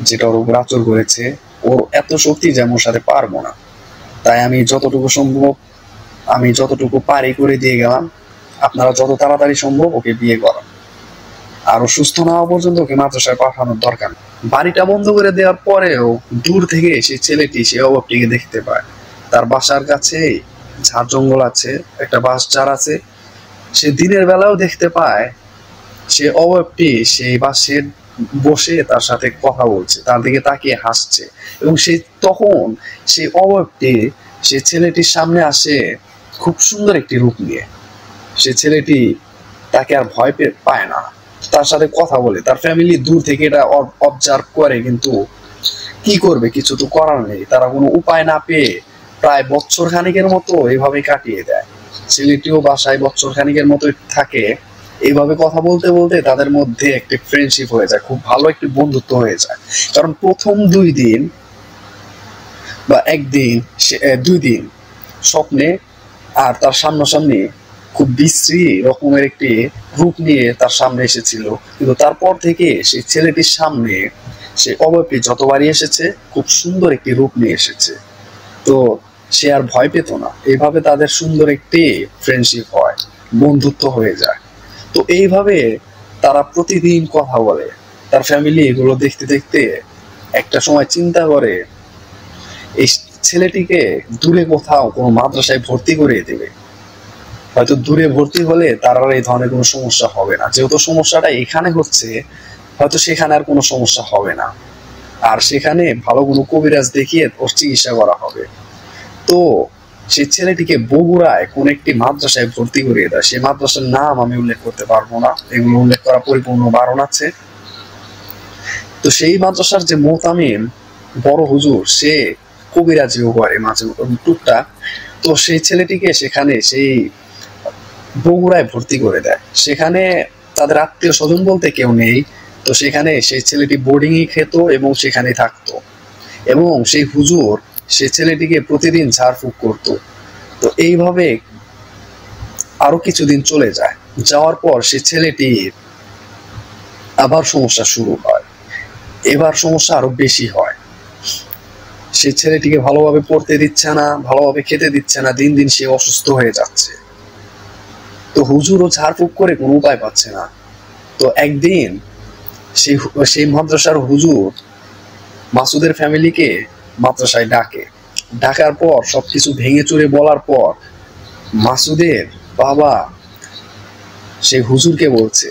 B: যেটা ওর উপর আচর করেছে, ওর এত শক্তি যে আমি ওর সাথে পারবো না, তাই আমি যতটুকু সম্ভব আমি যতটুকু পারি করে দিয়ে গেলাম। আপনারা যত তাড়াতাড়ি সম্ভব ওকে বিয়ে করান, আর ও সুস্থ না হওয়া পর্যন্ত ওকে মাদ্রাসায় পাঠানোর দরকার নেই। বাড়িটা বন্ধ করে দেওয়ার পরেও দূর থেকে সেই ছেলেটি সে অভাবটিকে দেখতে পায়। তার বাসার কাছে ঝাড় জঙ্গল আছে, একটা বাঁশ ঝাড় আছে, সে দিনের বেলাও দেখতে পায় সে অভাবটি সেই বাসে বসে তার সাথে কথা বলছে, তার দিকে তাকিয়ে হাসছে। এবং সে তখন সেই অভাবটি সে ছেলেটির সামনে আসে খুব সুন্দর একটি রূপ নিয়ে। সে ছেলেটি তাকে আর ভয় পায় না, তার সাথে কথা বলে। তার ফ্যামিলি দূর থেকে এটা অবজার্ভ করে, কিন্তু কি করবে, কিছু তো করার নেই। তারা কোনো উপায় না পেয়ে প্রায় বছর খানিকের মতো এইভাবে কাটিয়ে দেয়। ছেলেটিও বাসায় বছর খানিকের মতো থাকে। এইভাবে কথা বলতে বলতে তাদের মধ্যে একটি ফ্রেন্ডশিপ হয়ে যায়, খুব ভালো একটি বন্ধুত্ব হয়ে যায়। কারণ প্রথম 2 দিন বা একদিন, 2 দিন স্বপ্নে আর তার সামনাসামনি খুব বিশ্রী রকমের একটি রূপ নিয়ে তার সামনে এসেছিল, কিন্তু তারপর থেকে সেই ছেলেটির সামনে সে অভাবী যতবারই এসেছে খুব সুন্দর একটি রূপ নিয়ে এসেছে। তো সে আর ভয় পেত না। এইভাবে তাদের সুন্দর একটি ফ্রেন্ডশিপ হয়, বন্ধুত্ব হয়ে যায়। তো এইভাবে তারা প্রতিদিন কথা বলে। তার ফ্যামিলি এগুলো দেখতে দেখতে একটা সময় চিন্তা করে এই ছেলেটিকে দূরে কোথাও কোনো মাদ্রাসায় ভর্তি করিয়ে দেবে। হয়তো দূরে ভর্তি হলে তার আর এই ধরনের কোনো সমস্যা হবে না, যেহেতু সমস্যাটা এখানে হচ্ছে, হয়তো সেখানে আর কোনো সমস্যা হবে না। আর সেখানে ভালো কোনো কবিরাজ দেখিয়ে ওর চিকিৎসা করা হবে। তো সেই ছেলেটিকে বগুড়ায় কোন একটি মাদ্রাসায় ভর্তি করিয়ে দেয়। সেই মাদ্রাসার নাম আমি উল্লেখ করতে পারবো না, এগুলো উল্লেখ করা পরিপূর্ণ বারণ আছে। তো সেই মাদ্রাসার যে মোতামিম বড় হুজুর, সে কবিরাজিও করে মাঝে টুকটাক। তো সেই ছেলেটিকে সেখানে সেই বগুড়ায় ভর্তি করে দেয়। সেখানে তাদের আত্মীয় স্বজন বলতে কেউ নেই। তো সেখানে সেই ছেলেটি বোর্ডিংই খেত এবং সেখানে থাকতো। এবং সেই হুজুর সেই ছেলেটিকে প্রতিদিন ঝাড়ফুঁক করত। তো এইভাবে আরো কিছুদিন চলে যায়। যাওয়ার পর সেই ছেলেটি আবার সমস্যা শুরু হয়। এবার সমস্যা আরো বেশি হয়। সেই ছেলেটিকে ভালোভাবে পড়তে দিচ্ছে না, ভালোভাবে খেতে দিচ্ছে না, দিন দিন সে অসুস্থ হয়ে যাচ্ছে। তো হুজুরও ঝাড়ফুঁক করে কোনো উপায় পাচ্ছে না। তো একদিন সেই মাদ্রাসার হুজুর মাসুদের ফ্যামিলিকে মাদ্রাসায় ডাকার পর সবকিছু ভেঙে চুরে বলার পর মাসুদের বাবা সেই হুজুরকে বলছে,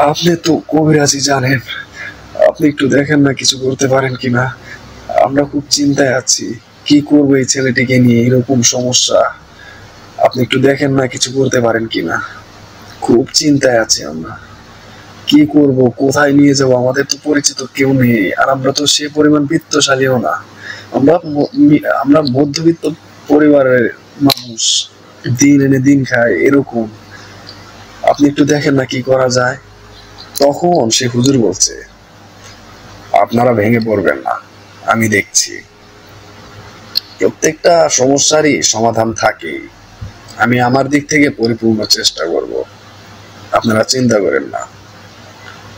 B: আপনি তো কবিরাজি জানেন, আপনি একটু দেখেন না কিছু করতে পারেন কিনা, আমরা খুব চিন্তায় আছি, কি করবো এই ছেলেটিকে নিয়ে, এরকম সমস্যা, আপনি একটু দেখেন না কিছু করতে পারেন কিনা, খুব চিন্তায় আছি আমরা, কি করব, কোথায় নিয়ে যাবো, আমাদের তো পরিচিত কেউ নেই, আর আমরা তো সে পরিমাণ বিত্তশালীও না, আমরা মধ্যবিত্ত পরিবারের মানুষ, দিন এনে দিন খায়, এরকম, আপনি একটু দেখেন না কি করা যায়। তখন সে হুজুর বলছে, আপনারা ভেঙে পড়বেন না, আমি দেখছি, প্রত্যেকটা সমস্যারই সমাধান থাকে, আমি আমার দিক থেকে পরিপূর্ণ চেষ্টা করব, আপনারা চিন্তা করেন না।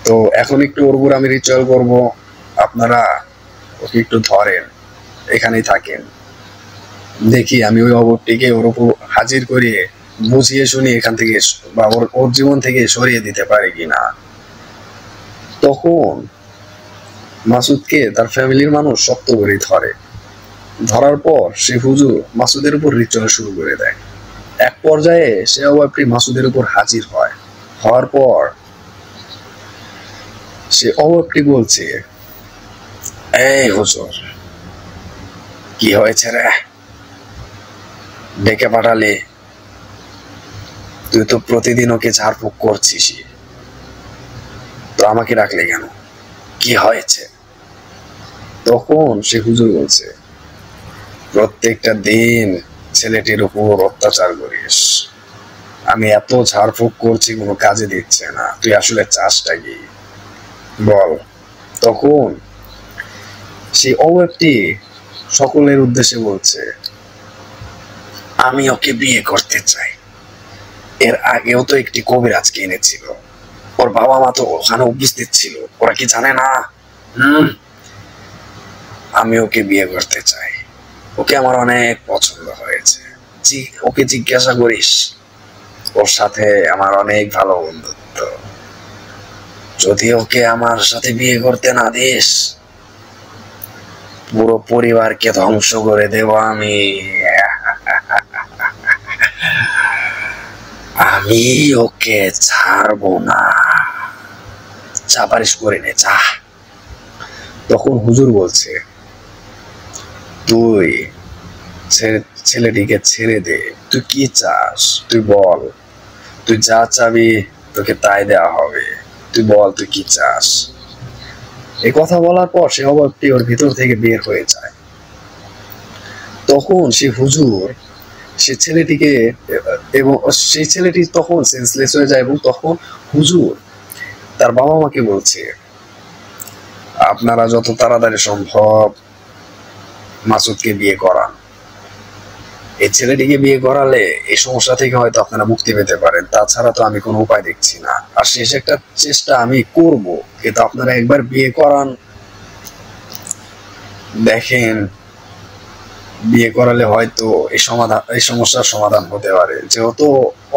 B: তো এখন একটু ওর উপর আমি রিচুয়াল করবো, আপনারা ওকে একটু ধরেন, এখানেই থাকেন, দেখি আমি ওই অবরটিকে ওর উপর হাজির করিয়ে বুঝিয়ে শুনিয়ে এখান থেকে বা ওর জীবন থেকে সরিয়ে দিতে পারে কিনা। তখন মাসুদকে তার ফ্যামিলির মানুষ শক্ত করে ধরার পর সে হুজুর মাসুদের উপর রিচুয়াল শুরু করে দেয়। এক পর্যায়ে সে অভাবটি মাসুদের উপর হাজির হওয়ার পর সে অভাবটি বলছে, এই হুজুর, কি হয়েছে রে, ডেকে পাঠালে, তুই তো প্রতিদিন ওকে ঝাড়ফুঁক করছিস, তো আমাকে ডাকলে কেন, কি হয়েছে? তখন সে হুজুর বলছে, প্রত্যেকটা দিন ছেলেটির উপর অত্যাচার করিস, আমি এত ঝাড়ফুঁক করছি কোনো কাজে দিচ্ছে না, তুই আসলে চাষটা কি? বল। তখন সেই অবয়বটি সকলের উদ্দেশ্যে বলছে, আমি ওকে বিয়ে করতে চাই। এর আগেও তো একটি কবিরাজকে এনেছিল, ওর বাবা মা তো ওখানে উপস্থিত ছিল, ওরা কি জানে না? আমি ওকে বিয়ে করতে চাই, ওকে আমার অনেক পছন্দ হয়েছে। ওকে জিজ্ঞাসা করিস, ওর সাথে আমার অনেক ভালো বন্ধুত্ব। যদি ওকে আমার সাথে বিয়ে করতে না দিস, পুরো পরিবারকে ধ্বংস করে দেব আমি। আমি ওকে ছাড়বো না, চা পারিস করে নে চা। তখন হুজুর বলছে, তুই ছেলেটিকে ছেড়ে দে, তুই কি চাস তুই বল, তুই যা চাবি তোকে তাই দেওয়া হবে, তুই বল তুই কি চাস। এই কথা বলার পর সে অবয়বটি ওর ভিতর থেকে বের হয়ে যায়। তখন সে হুজুর সে ছেলেটিকে, এবং সেই ছেলেটি তখন সেন্সলেস হয়ে যায়, এবং তখন হুজুর তার বাবা মাকে বলছে, আপনারা যত তাড়াতাড়ি সম্ভব মাসুদকে বিয়ে করান। এই ছেলেটিকে বিয়ে করালে এই সমস্যা থেকে হয়তো আপনারা মুক্তি পেতে পারেন, তাছাড়া তো আমি কোনো উপায় দেখছি না। আর শেষ একটা চেষ্টা আমি করব, কিন্তু আপনারা একবার বিয়ে করান, দেখেন বিয়ে করালে হয়তো এই সমস্যার সমাধান হতে পারে। যেহেতু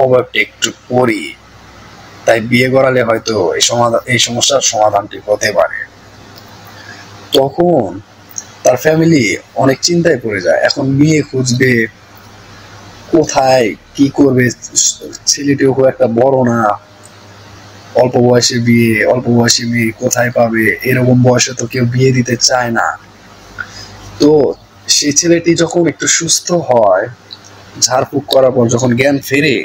B: অবয়বটা একটু পরি, তাই বিয়ে করালে হয়তো এই সমস্যার সমাধানটি হতে পারে। তখন তার ফ্যামিলি অনেক চিন্তায় পড়ে যায়, এখন মেয়ে খুঁজবে কোথায়, কি করবে। ছেলেটিও খুব একটা বড় না, অল্প বয়সে বিয়ে, অল্প বয়সী মেয়ে কোথায় পাবে, এরকম বয়সে তো কেউ বিয়ে দিতে চায় না। তো সেই ছেলেটি যখন একটু সুস্থ হয়, ঝাড়ফুঁক করার পর যখন জ্ঞান ফেরে,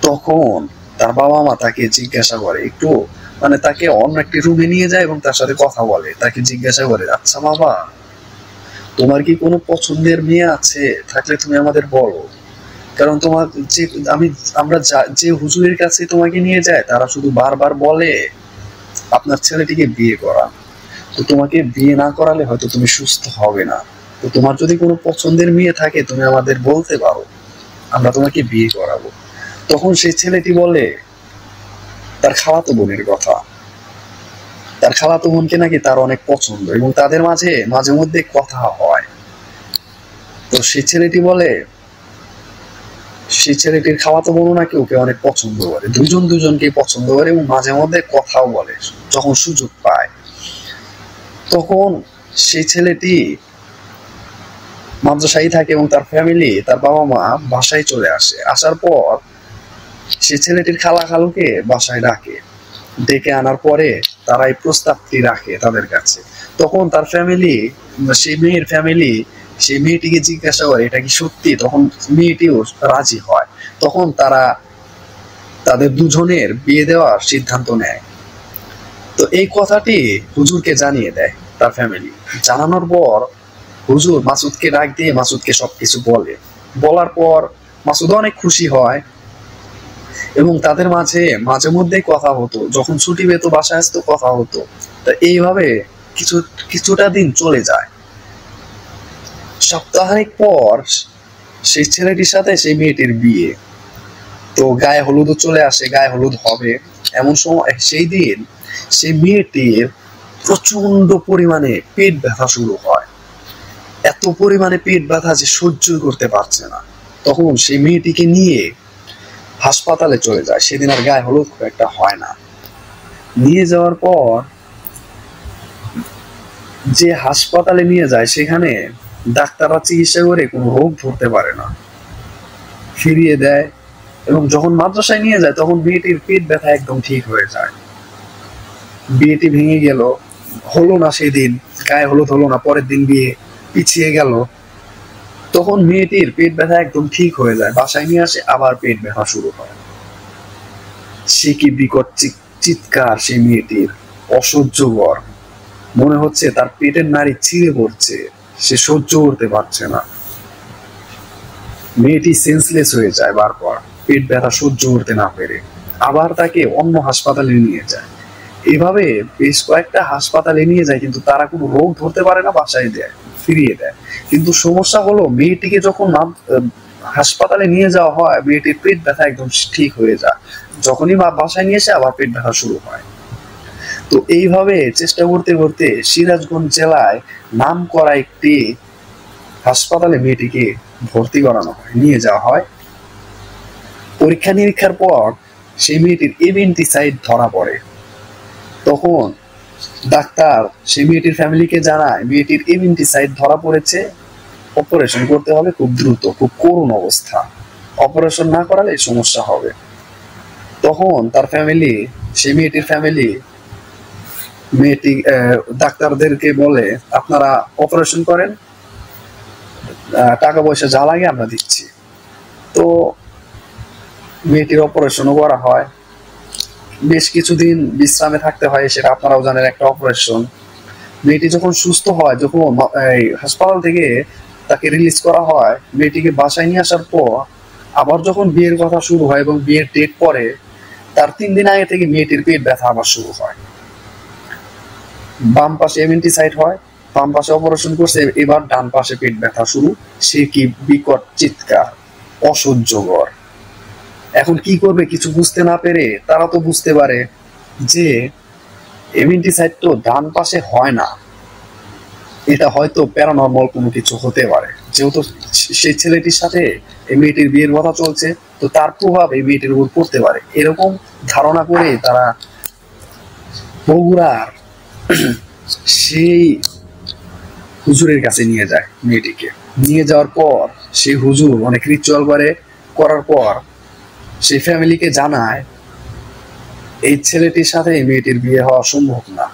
B: তখন তার বাবা মা তাকে জিজ্ঞাসা করে, একটু মানে তাকে অন্য একটি রুমে নিয়ে যায় এবং তার সাথে কথা বলে, তাকে জিজ্ঞাসা করে, আচ্ছা বাবা, তোমার কি কোনো পছন্দের মেয়ে আছে? থাকলে তুমি আমাদের বলো, কারণ তোমার যে আমরা যে হুজুরের কাছে তোমাকে নিয়ে যায়, তারা শুধু বারবার বলে আপনার ছেলেটিকে বিয়ে করা, তো তোমাকে বিয়ে না করালে হয়তো তুমি সুস্থ হবে না। তো তোমার যদি কোনো পছন্দের মেয়ে থাকে তুমি আমাদের বলতে পারো, আমরা তোমাকে বিয়ে করাবো। তখন সেই ছেলেটি বলে তার খালাতো বোনের কথা, তার খালাতো বোনকে নাকি তার অনেক পছন্দ এবং তাদের মাঝে মাঝে মধ্যে কথা হয়। তো সেই ছেলেটি বলে সেই ছেলেটির খালাতো বোনও নাকি ওকে অনেক পছন্দ করে, দুজনকে পছন্দ করে এবং মাঝে মধ্যে কথাও বলে যখন সুযোগ পায়। তখন সেই ছেলেটি মাদ্রাসায় থাকে এবং তার ফ্যামিলি, তার বাবা মা বাসায় চলে আসে। আসার পর সে ছেলেটির খালাকে বাসায় ডেকে আনার পরে তারা এই প্রস্তাবটি রাখে তাদের কাছে। তখন তার ফ্যামিলি, সেই মেয়ের ফ্যামিলি সেই মেয়েটিকে জিজ্ঞাসা করে এটা কি সত্যি। তখন মেয়েটিও রাজি হয়। তখন তারা তাদের দুজনের বিয়ে দেওয়ার সিদ্ধান্ত নেয়। তো এই কথাটি হুজুরকে জানিয়ে দেয় তার ফ্যামিলি। জানানোর পর হুজুর মাসুদকে ডাক দিয়ে মাসুদকে সবকিছু বলার পর মাসুদ অনেক খুশি হয় এবং তাদের মাঝে মাঝে মধ্যে কথা হতো, যখন ছুটি পেত বাসায় আসতো কথা হতো। তা এইভাবে কিছুটা দিন চলে যায়। সপ্তাহানিক পর সেই ছেলেটির সাথে সেই মেয়েটির বিয়ে। তো গায়ে হলুদও চলে আসে, গায়ে হলুদ হবে এমন সময় সেই দিন সেই মেয়েটির প্রচন্ড পরিমাণে পেট ব্যথা শুরু হয়। এত পরিমাণে পেট ব্যথা যে সহ্য করতে পারছে না। তখন সেই মেয়েটিকে নিয়ে হাসপাতালে চলে যায়। সেদিন আর গায়ে হলুদ খুব একটা হয় না। নিয়ে যাওয়ার পর যে হাসপাতালে নিয়ে যায়, সেখানে ডাক্তাররা চিকিৎসা করে কোনো রোগ ধরতে পারে না, ফিরিয়ে দেয়। এবং যখন মাদ্রাসায় নিয়ে যায় তখন মেয়েটির পেট ব্যথা একদম ঠিক হয়ে যায়। বিয়েটি ভেঙে গেল, হলো না সেদিন, গায়ে হলুদ হলো না, পরের দিন বিয়ে পিছিয়ে গেল। তখন মেয়েটির পেট ব্যথা একদম ঠিক হয়ে যায়, বাসায় নিয়ে আসে, আবার পেট ব্যথা শুরু হয়। সে কি বিকট চিৎকার সেই মেয়েটির, অসহ্যকর, মনে হচ্ছে তার পেটের নাড়ি ছিঁড়ে পড়ছে, সে সহ্য করতে পারছে না। মেয়েটি সেন্সলেস হয়ে যায় বারবার, পেট ব্যথা সহ্য করতে না পেরে। আবার তাকে অন্য হাসপাতালে নিয়ে যায়। এইভাবে বেশ কয়েকটা হাসপাতালে নিয়ে যায়, কিন্তু তারা কোনো রোগ ধরতে পারে না, বাসায় দেয়, ফিরিয়ে দেয়। কিন্তু সমস্যা হলো মেয়েটিকে যখন হাসপাতালে নিয়ে যাওয়া হয়, মেয়েটির পেট ব্যথা একদম ঠিক হয়ে যায়। যখনই বাসায় নিয়ে এসে আবার পেট ব্যথা শুরু হয়। তো এইভাবে চেষ্টা করতে করতে সিরাজগঞ্জ জেলায় নাম করা একটি হাসপাতালে মেয়েটিকে ভর্তি করানো হয়, নিয়ে যাওয়া হয়। পরীক্ষা নিরীক্ষার পর সেই মেয়েটির এভেন্টিসাইড ধরা পড়ে। তখন ডাক্তার সেই মেয়েটির ফ্যামিলিকে জানায় মেয়েটির এভেন্টিসাইড ধরা পড়েছে, অপারেশন করতে হবে খুব দ্রুত, খুব করুণ অবস্থা, অপারেশন না করালে সমস্যা হবে। তখন তার ফ্যামিলি, সেই মেয়েটির ফ্যামিলি ডাক্তারদেরকে বলে আপনারা অপারেশন করেন, টাকা পয়সা যা লাগে আমরা দিচ্ছি। তো মেয়েটির অপারেশনও করা হয়, বেশ কিছুদিন বিশ্রামে থাকতে হয়, সেটা আপনারাও জানেন, একটা অপারেশন। মেয়েটি যখন সুস্থ হয়, যখন হাসপাতাল থেকে তাকে রিলিজ করা হয়, মেয়েটিকে বাসায় নিয়ে আসার পর আবার যখন বিয়ের কথা শুরু হয় এবং বিয়ের ডেট পরে, তার 3 দিন আগে থেকে মেয়েটির পেট ব্যথা আবার শুরু হয়। বাম পাশে এভেন্টিসাইড হয়, বাম পাশে অপারেশন করছে, এবার ডান পাশে পেট ব্যথা শুরু। সে কি বিকট চিৎকার, অসহ্যকর। এখন কি করবে কিছু বুঝতে না পেরে তারা তো বুঝতে পারে যে এভেন্টিসাইড তো ডান পাশে হয় না, এটা হয়তো প্যারানর্মাল কোনো কিছু হতে পারে। যেহেতু সেই ছেলেটির সাথে এই মেয়েটির বিয়ের কথা চলছে, তো তার প্রভাব এই মেয়েটির উপর পড়তে পারে, এরকম ধারণা করে তারা বগুড়ার সেই হুজুরের কাছে নিয়ে যায়। মেয়েটিকে নিয়ে যাওয়ার পর সেই হুজুর অনেক রিচুয়াল করার পর সেই ফ্যামিলিকে জানায় এই ছেলেটির সাথে মেয়েটির বিয়ে হওয়া সম্ভব না,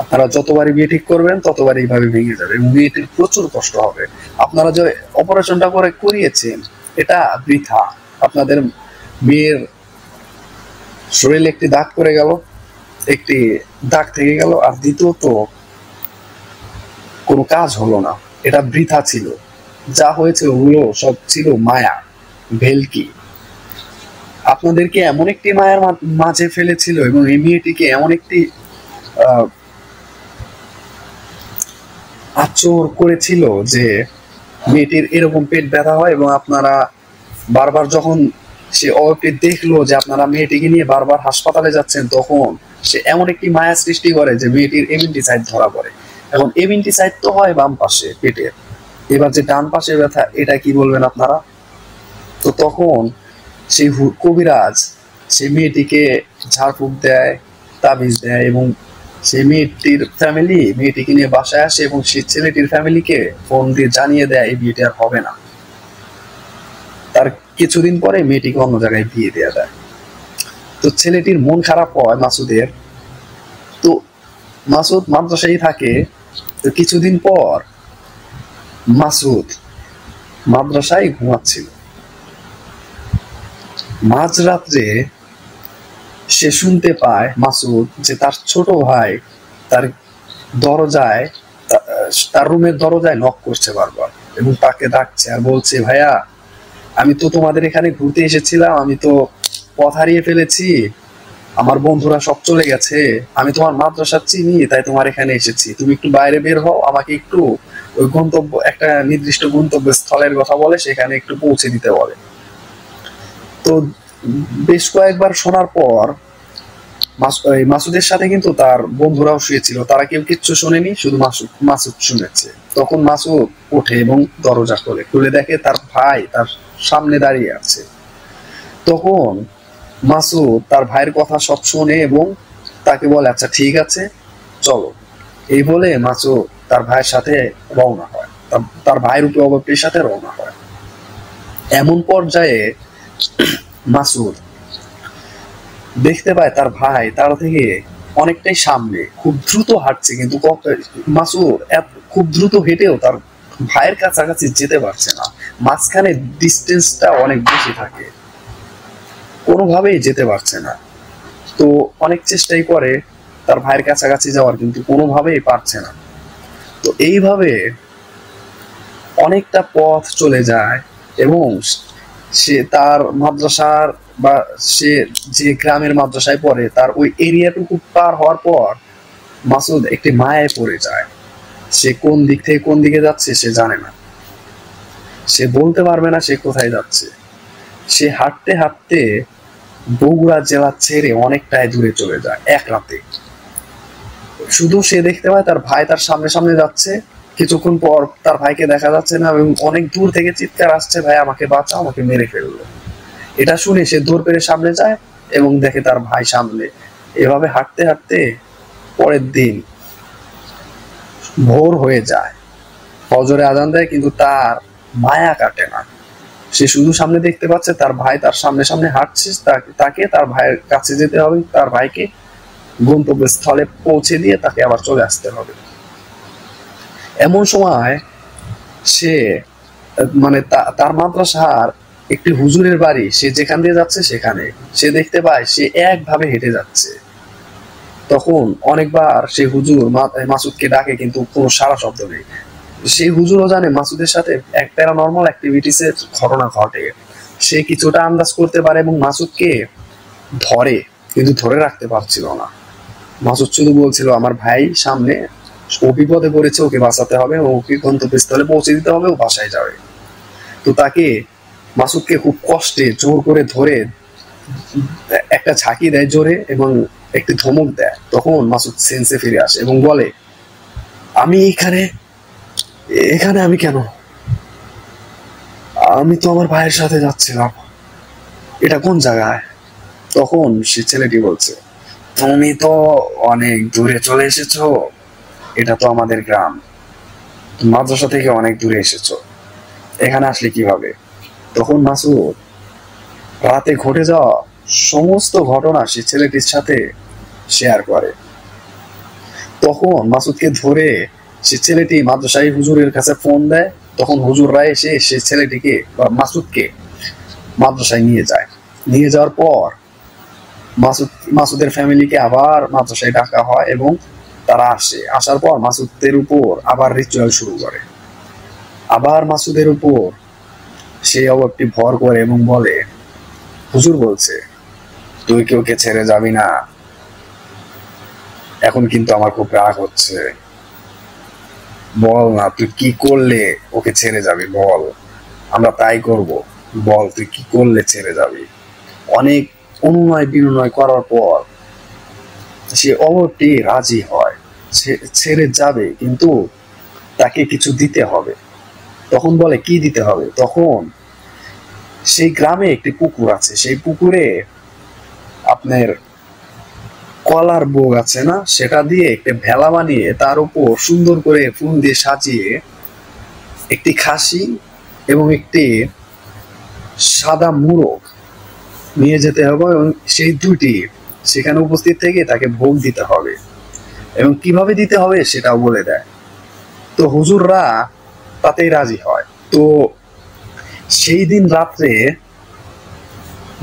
B: আপনারা যতবারই বিয়ে ঠিক করবেন ততবার এইভাবে ভেঙে যাবে এবং মেয়েটির প্রচুর কষ্ট হবে। আপনারা যে অপারেশনটা করিয়েছেন এটা বৃথা, আপনাদের মেয়ের শরীরে একটি দাগ পড়ে গেল, একটি দাগ থেকে গেল, আর দ্বিতীয়ত কোনো কাজ হলো না, এটা বৃথা ছিল। যা হয়েছে ওগুলো সব ছিল মায়া, ভেলকি। আপনাদেরকে এমন একটি মায়ার মাঝে ফেলেছিল এবং এই মেয়েটিকে এমন একটি আচর করেছিল যে মেয়েটির এরকম পেট ব্যথা হয়। এবং আপনারা বারবার যখন সে দেখলো যে আপনারা মেয়েটিকে নিয়ে বারবার হাসপাতালে যাচ্ছেন, তখন সে এমন একটি মায়া সৃষ্টি করে যে মেয়েটির এভেন্টিসাইড ধরা পড়ে। এখন এভেন্টিসাইড তো হয় বাম পাশে পেটের, এবার যে ডান পাশে ব্যথা, এটা কি বলবেন আপনারা? তো তখন সেই কবিরাজ সেই মেয়েটিকে ঝাড়ফুঁক দেয়, তাবিজ দেয় এবং সেই মেয়েটির ফ্যামিলি মেয়েটিকে নিয়ে বাসায় আসে এবং সেই ছেলেটির ফ্যামিলিকে ফোন দিয়ে জানিয়ে দেয় এই বিয়েটি আর হবে না। তার কিছুদিন পরে মেয়েটিকে অন্য জায়গায় বিয়ে দেওয়া দেয়। তো ছেলেটির মন খারাপ হয় মাসুদের। তো মাসুদ মাদ্রাসায় থাকে। তো কিছুদিন পর মাসুদ মাদ্রাসায় ঘুমাচ্ছিল, মাঝরাত্রে সে শুনতে পায় মাসুদ যে তার ছোট ভাই তার দরজায়, তার রুমের দরজায় নক করছে বারবার এবং তাকে ডাকছে আর বলছে, ভাইয়া আমি তো তোমাদের এখানে ঘুরতে এসেছিলাম, আমি তো পথ হারিয়ে ফেলেছি, আমার বন্ধুরা সব চলে গেছে, আমি তোমার মাদ্রাসা চিনি তাই তোমার এখানে এসেছি, তুমি একটু বাইরে বের হও, আমাকে একটু ওই গন্তব্য, একটা নির্দিষ্ট গন্তব্য স্থলের কথা বলে সেখানে একটু পৌঁছে দিতে বলে। তো বেশ কয়েকবার শোনার পর মাসুদের সাথে কিন্তু তার বন্ধুরাও শুয়েছিল, তারা কেউ কিচ্ছু শোনেনি, শুধু মাসুদ শুনেছে। তখন মাসুদ ওঠে এবং দরজা খুলে দেখে তার ভাই তার সামনে দাঁড়িয়ে আছে। তখন মাসুদ তার ভাইয়ের কথা সব শোনে এবং তাকে বলে, আচ্ছা ঠিক আছে চলো। এই বলে মাসুদ তার ভাইয়ের সাথে রওনা হয়, তার ভাইয়ের উপর সাথে রওনা হয়। এমন পর্যায়ে মাসুদ দেখতে পায় তার ভাই তার থেকে অনেকটাই সামনে, খুব দ্রুত হাঁটছে, কিন্তু মাসুদ খুব দ্রুত হেঁটেও তার ভাইয়ের কাছাকাছি যেতে পারছে না, মাঝখানে ডিস্টেন্সটা অনেক বেশি থাকে, কোনোভাবেই যেতে পারছে না। তো অনেক চেষ্টাই করে তার ভাইয়ের কাছাকাছি যাওয়ার, কিন্তু কোনোভাবেই পারছে না। তো এইভাবে অনেকটা পথ চলে যায় এবং সে তার মাদ্রাসার বা সে যে গ্রামের মাদ্রাসায় পড়ে তার ওই এরিয়াটুকু পার হওয়ার পর মাসুদ একটি মায়ায় পড়ে যায়। সে কোন দিক থেকে কোন দিকে যাচ্ছে সে জানে না, সে বলতে পারবে না সে কোথায় যাচ্ছে। সে হাঁটতে হাঁটতে বগুড়া জেলা ছেড়ে অনেকটাই দূরে চলে যায় এক রাতে। শুধু সে দেখতে পায় তার ভাই তার সামনে সামনে যাচ্ছে, কিছুক্ষণ পর তার ভাইকে দেখা যাচ্ছে না এবং অনেক দূর থেকে চিৎকার আসছে, ভাই আমাকে বাঁচাও, আমাকে মেরে ফেললো। এটা শুনে সে দৌড় পেরে সামনে যায় এবং দেখে তার ভাই সামনে। এভাবে হাঁটতে হাঁটতে পরের দিন ভোর হয়ে যায়, ফজরে আজান দেয়, কিন্তু তার মায়া কাটে না। সে শুধু সামনে দেখতে পাচ্ছে তার ভাই তার সামনে সামনে হাঁটছে, তাকে তার ভাইয়ের কাছে যেতে হবে, তার ভাইকে গন্তব্যস্থলে পৌঁছে দিয়ে তাকে আবার চলে আসতে হবে। এমন সময় সে মানে তার মাদ্রাসার একটি হুজুরের বাড়ি, সে যেখান দিয়ে যাচ্ছে সেখানে সে দেখতে পায় সে একভাবে হেঁটে যাচ্ছে। তখন অনেকবার সে হুজুর মাসুদকে ডাকে কিন্তু কোনো সাড়া শব্দ নেই। সেই হুজুরও জানে মাসুদের সাথে এক প্যারানর্মাল অ্যাক্টিভিটিসের ঘটনা ঘটে। সে কিছুটা আন্দাজ করতে পারে এবং মাসুদকে ধরে, কিন্তু ধরে রাখতে পারছিল না। মাসুদ শুধু বলছিল আমার ভাই সামনে, ও বিপদে পড়েছে, ওকে বাঁচাতে হবে, ওকে গন্তব্যস্থলে পৌঁছে দিতে হবে, ও বাসায় যাবে। তো তাকে মাসুদকে খুব কষ্টে জোর করে ধরে একটা ঝাঁকি দেয় জোরে এবং একটি ধমক দেয়। তখন মাসুদ সেন্সে ফিরে আসে এবং বলে, আমি এখানে এখানে আমি কেন? আমি তো আমার ভাইয়ের সাথে যাচ্ছিলাম, এটা কোন জায়গায়? তখন সে ছেলেটি বলছে, তুমি তো অনেক দূরে চলে এসেছো, এটা তো আমাদের গ্রাম, মাদ্রাসা থেকে অনেক দূরে এসেছো, এখানে আসলে কিভাবে? তখন মাসুদ রাতে ঘটে যাওয়া সমস্ত ঘটনা সে ছেলেটির সাথে শেয়ার করে। তখন মাসুদকে ধরে সে ছেলেটি মাদ্রাসায় হুজুরের কাছে ফোন দেয়। তখন হুজুররা এসে সে ছেলেটিকে বা মাসুদকে মাদ্রাসায় নিয়ে যায়। নিয়ে যাওয়ার পর মাসুদের ফ্যামিলিকে আবার মাদ্রাসায় ডাকা হয় এবং তারা আসে। আসার পর মাসুদের উপর আবার রিচুয়াল শুরু করে। আবার মাসুদের উপর সেই অভাবটি ভর করে এবং বলে, হুজুর বলছে তুই কি ওকে ছেড়ে যাবি না? এখন কিন্তু আমার খুব রাগ হচ্ছে, বল না তুই কি করলে ওকে ছেড়ে যাবি, বল, আমরা তাই করব, বল তুই কি করলে ছেড়ে যাবি। অনেক অনুনয় বিনয় করার পর সে অবরটি রাজি হয়, ছেড়ে যাবে, কিন্তু তাকে কিছু দিতে হবে। তখন বলে কি দিতে হবে? তখন সেই গ্রামে একটি পুকুর আছে, সেই পুকুরে আপনার কলার বোগ আছে না, সেটা দিয়ে একটা ভেলা বানিয়ে তার উপর সুন্দর করে ফুল দিয়ে সাজিয়ে একটি খাসি এবং একটি সাদা মুরগ নিয়ে যেতে হবে এবং সেই দুটি সেখানে উপস্থিত থেকে তাকে ভোগ দিতে হবে এবং কিভাবে দিতে হবে সেটাও বলে দেয়। তো হুজুররা তাতেই রাজি হয়। তো সেই দিন রাত্রে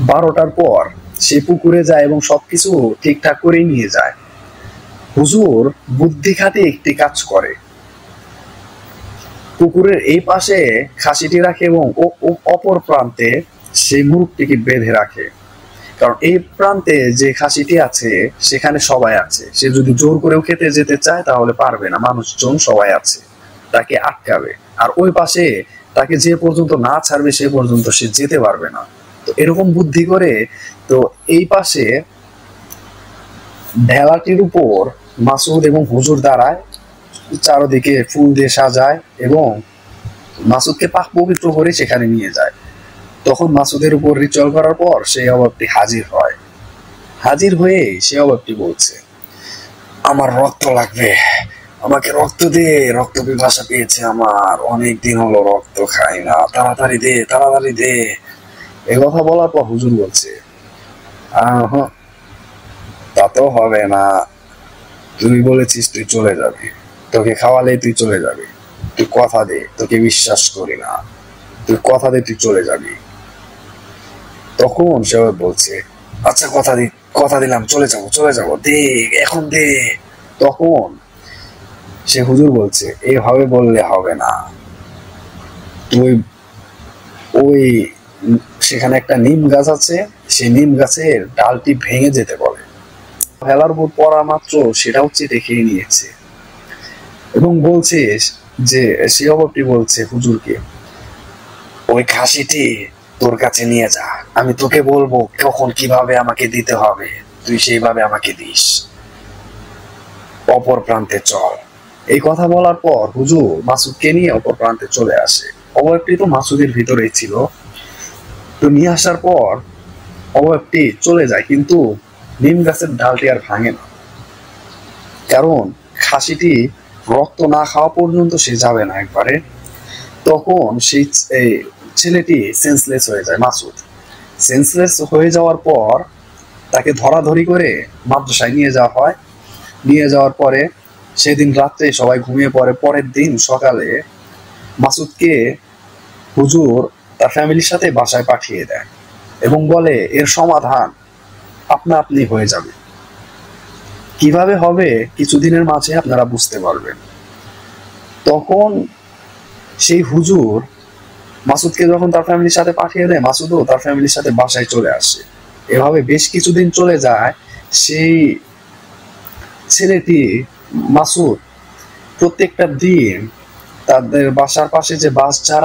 B: 12টার পর সে পুকুরে যায় এবং সবকিছু ঠিকঠাক করেই নিয়ে যায়। হুজুর বুদ্ধি খাটিয়ে একটি কাজ করে, পুকুরের এই পাশে খাসিটি রাখে এবং অপর প্রান্তে সেই মুরগটিকে বেঁধে রাখে। কারণ এই প্রান্তে যে খাসিটি আছে সেখানে সবাই আছে, সে যদি জোর করেও খেতে যেতে চায় তাহলে পারবে না, মানুষজন সবাই আছে, তাকে আটকাবে। আর ওই পাশে তাকে যে পর্যন্ত না ছাড়বে সে পর্যন্ত সে যেতে পারবে না। তো এরকম বুদ্ধি করে তো এই পাশে ভেলাটির উপর মাসুদ এবং হুজুর দাঁড়ায়, চারদিকে ফুল দিয়ে সাজায় এবং মাসুদকে পাক পবিত্র করে সেখানে নিয়ে যায়। তখন মাসুদের উপর রিচুয়াল করার পর সেই অভাবটি হাজির হয়। হাজির হয়ে সে অভাবটি বলছে, আমার রক্ত লাগবে, আমাকে রক্ত দে, রক্ত পিপাসা পেয়েছে আমার, অনেক দিন হলো রক্ত খাই না, তাড়াতাড়ি দে, তাড়াতাড়ি দে। এ কথা বলার পর হুজুর বলছে, তা তো হবে না, তুই বলেছিস তুই চলে যাবি, তোকে খাওয়ালেই তুই চলে যাবি, তুই কথা দে, তোকে বিশ্বাস করি না, তুই কথা দে তুই চলে যাবি। তখন সে বলছে, আচ্ছা কথা দিলাম, চলে যাবো, দে এখন দে। তখন সে হুজুর বলছে, এইভাবে বললে হবে না, তুই ওই সেখানে একটা নিম গাছ আছে, সেই নিম গাছের ডালটি ভেঙে যেতে বলে। ফেলার উপর পড়া মাত্র সেটাও চেটে খেয়ে নিয়েছে এবং বলছে যে, সে অভাবটি বলছে হুজুরকে, ওই খাসিটি তোর কাছে নিয়ে যা, আমি তোকে বলবো কখন কিভাবে আমাকে দিতে হবে, তুই সেইভাবে আমাকে দিস, অপর প্রান্তে চল। এই কথা বলার পর হুজুর মাসুদকে নিয়ে অপর প্রান্তে চলে আসে। অবয়বটি তো মাসুদের ভিতরেই ছিল। তো নিয়ে আসার পর অবয়বটি চলে যায়, কিন্তু নিম গাছের ডালটি আর ভাঙে না, কারণ খাসিটি রক্ত না খাওয়া পর্যন্ত সে যাবে না একবারে। তখন সেই ছেলেটি সেন্সলেস হয়ে যায়। মাসুদ সেন্সলেস হয়ে যাওয়ার পর তাকে ধরাধরি করে মাদ্রাসায় নিয়ে যাওয়া হয়। নিয়ে যাওয়ার পরে সেদিন রাত্রে সবাই ঘুমিয়ে পড়ে। পরের দিন সকালে মাসুদকে হুজুর তার ফ্যামিলির সাথে বাসায় পাঠিয়ে দেয় এবং বলে এর সমাধান আপনা আপনি হয়ে যাবে। কিভাবে হবে কিছুদিনের মাঝে আপনারা বুঝতে পারবেন। তখন সেই হুজুর মাসুদকে যখন তার ফ্যামিলির সাথে পাঠিয়ে দেয়, মাসুদও তার ফ্যামিলির সাথে বাসায় চলে আসে। এভাবে বেশ কিছুদিন চলে যায়। সেই ছেলেটি মাসুদ প্রত্যেকটা দিন তাদের বাসার পাশে যে বাস চার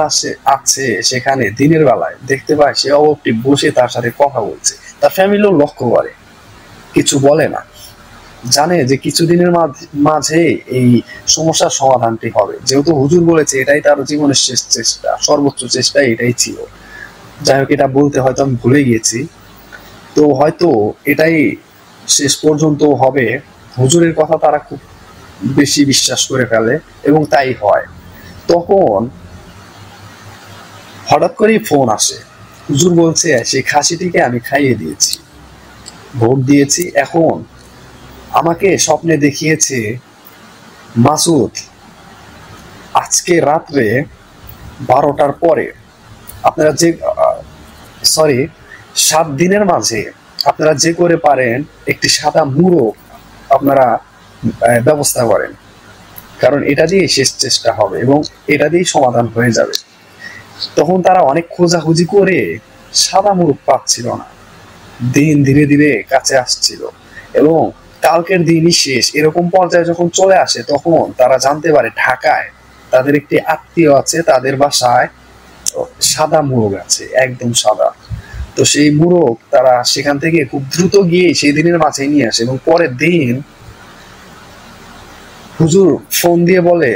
B: আছে সেখানে দিনের বেলায় দেখতে পায় সে অবটি বসে তার সাথে কথা বলছে। তার ফ্যামিলিও লক্ষ্য করে, কিছু বলে না, জানে যে কিছুদিনের মাঝে এই সমস্যার সমাধানটি হবে। যেহেতু হুজুর বলেছে এটাই তার জীবনের শেষ চেষ্টা, সর্বোচ্চ চেষ্টা এটাই ছিল। যাই হোক, এটা বলতে হয়তো আমি ভুলে গিয়েছি। তো হয়তো এটাই শেষ পর্যন্ত হবে। হুজুরের কথা তারা খুব বেশি বিশ্বাস করে ফেলে এবং তাই হয়। তখন হঠাৎ করেই ফোন আসে। হুজুর বলছে সেই খাসিটিকে আমি খাইয়ে দিয়েছি, ভোগ দিয়েছি। এখন আমাকে স্বপ্নে দেখিয়েছে মাসুদ আজকে রাত্রে 12টার পরে আপনারা যে 7 দিনের মাঝে আপনারা যে করে পারেন একটি সাদা মুড়ো আপনারা ব্যবস্থা করেন, কারণ এটা দিয়ে শেষ চেষ্টা হবে এবং এটা দিয়েই সমাধান হয়ে যাবে। তখন তারা অনেক খোঁজাখুঁজি করে সাদা মুরগ পাচ্ছিল না। দিন ধীরে ধীরে কাছে আসছিল এবং কালকের দিনই শেষ এরকম পর্যায়ে যখন চলে আসে, তখন তারা জানতে পারে ঢাকায় তাদের একটি আত্মীয় আছে, তাদের বাসায় সাদা মুরগ আছে, একদম সাদা। তো সেই মুরগ তারা সেখান থেকে খুব দ্রুত গিয়ে সেই দিনের মাঝে নিয়ে আসে এবং পরের দিন হুজুর ফোন দিয়ে বলে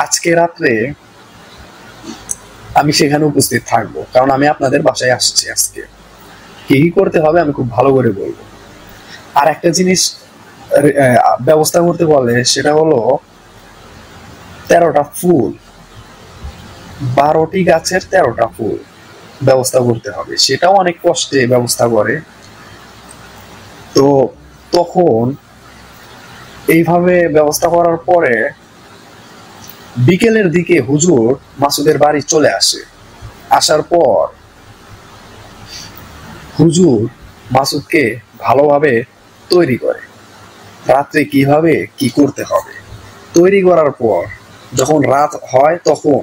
B: আজকে রাত্রে আমি সেখানে উপস্থিত থাকবো, কারণ আমি আপনাদের বাসায় আসছি। আজকে কি কি করতে হবে আমি খুব ভালো করে বলবো। আর একটা জিনিস ব্যবস্থা করতে বলে, সেটা হলো 13টা ফুল, 12টি গাছের 13টা ফুল ব্যবস্থা করতে হবে। সেটাও অনেক কষ্টে ব্যবস্থা করে। তো তখন এইভাবে ব্যবস্থা করার পরে বিকেলের দিকে হুজুর মাসুদের বাড়ি চলে আসে। আসার পর হুজুর মাসুদকে ভালোভাবে তৈরি করে, রাত্রে কিভাবে কি করতে হবে। তৈরি করার পর যখন রাত হয় তখন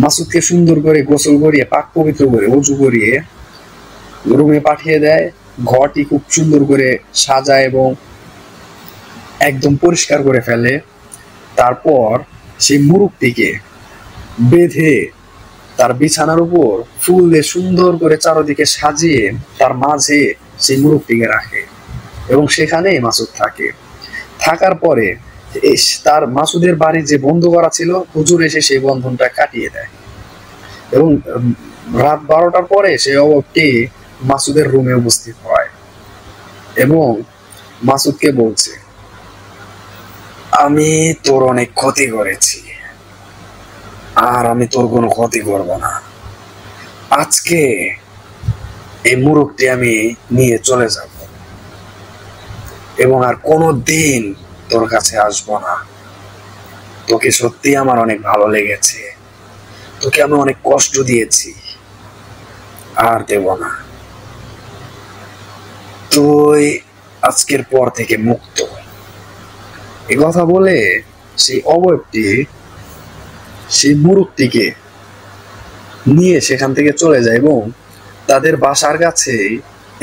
B: মাসুদকে সুন্দর করে গোসল করিয়ে পাক পবিত্র করে উজু করিয়ে রুমে পাঠিয়ে দেয়। ঘরটি খুব সুন্দর করে সাজায় এবং একদম পরিষ্কার করে ফেলে। তারপর সেই মুরগটিকে বেঁধে তার বিছানার উপর ফুল দিয়ে সুন্দর করে চারদিকে সাজিয়ে তার মাঝে সেই মুরগটিকে রাখে এবং সেখানেই মাসুদ থাকে। থাকার পরে তার মাসুদের বাড়ি যে বন্ধ করা ছিল, হুজুর এসে সেই বন্ধনটা কাটিয়ে দেয় এবং রাত 12টার পরে সেই অবটি মাসুদের রুমে উপস্থিত হয় এবং মাসুদকে বলছে, আমি তোর অনেক ক্ষতি করেছি আর আমি তোর কোনো ক্ষতি করব না। আজকে এই মুরগটি আমি নিয়ে চলে যাব এবং আর কোনো দিন তোর কাছে আসবো না। তোকে সত্যি আমার অনেক ভালো লেগেছে, তোকে আমি অনেক কষ্ট দিয়েছি, আর দেব না। তুই আজকের পর থেকে মুক্ত। এ কথা বলে সেই অবয়বটি সেই মুরগটিকে নিয়ে সেখান থেকে চলে যায় এবং তাদের বাসার কাছে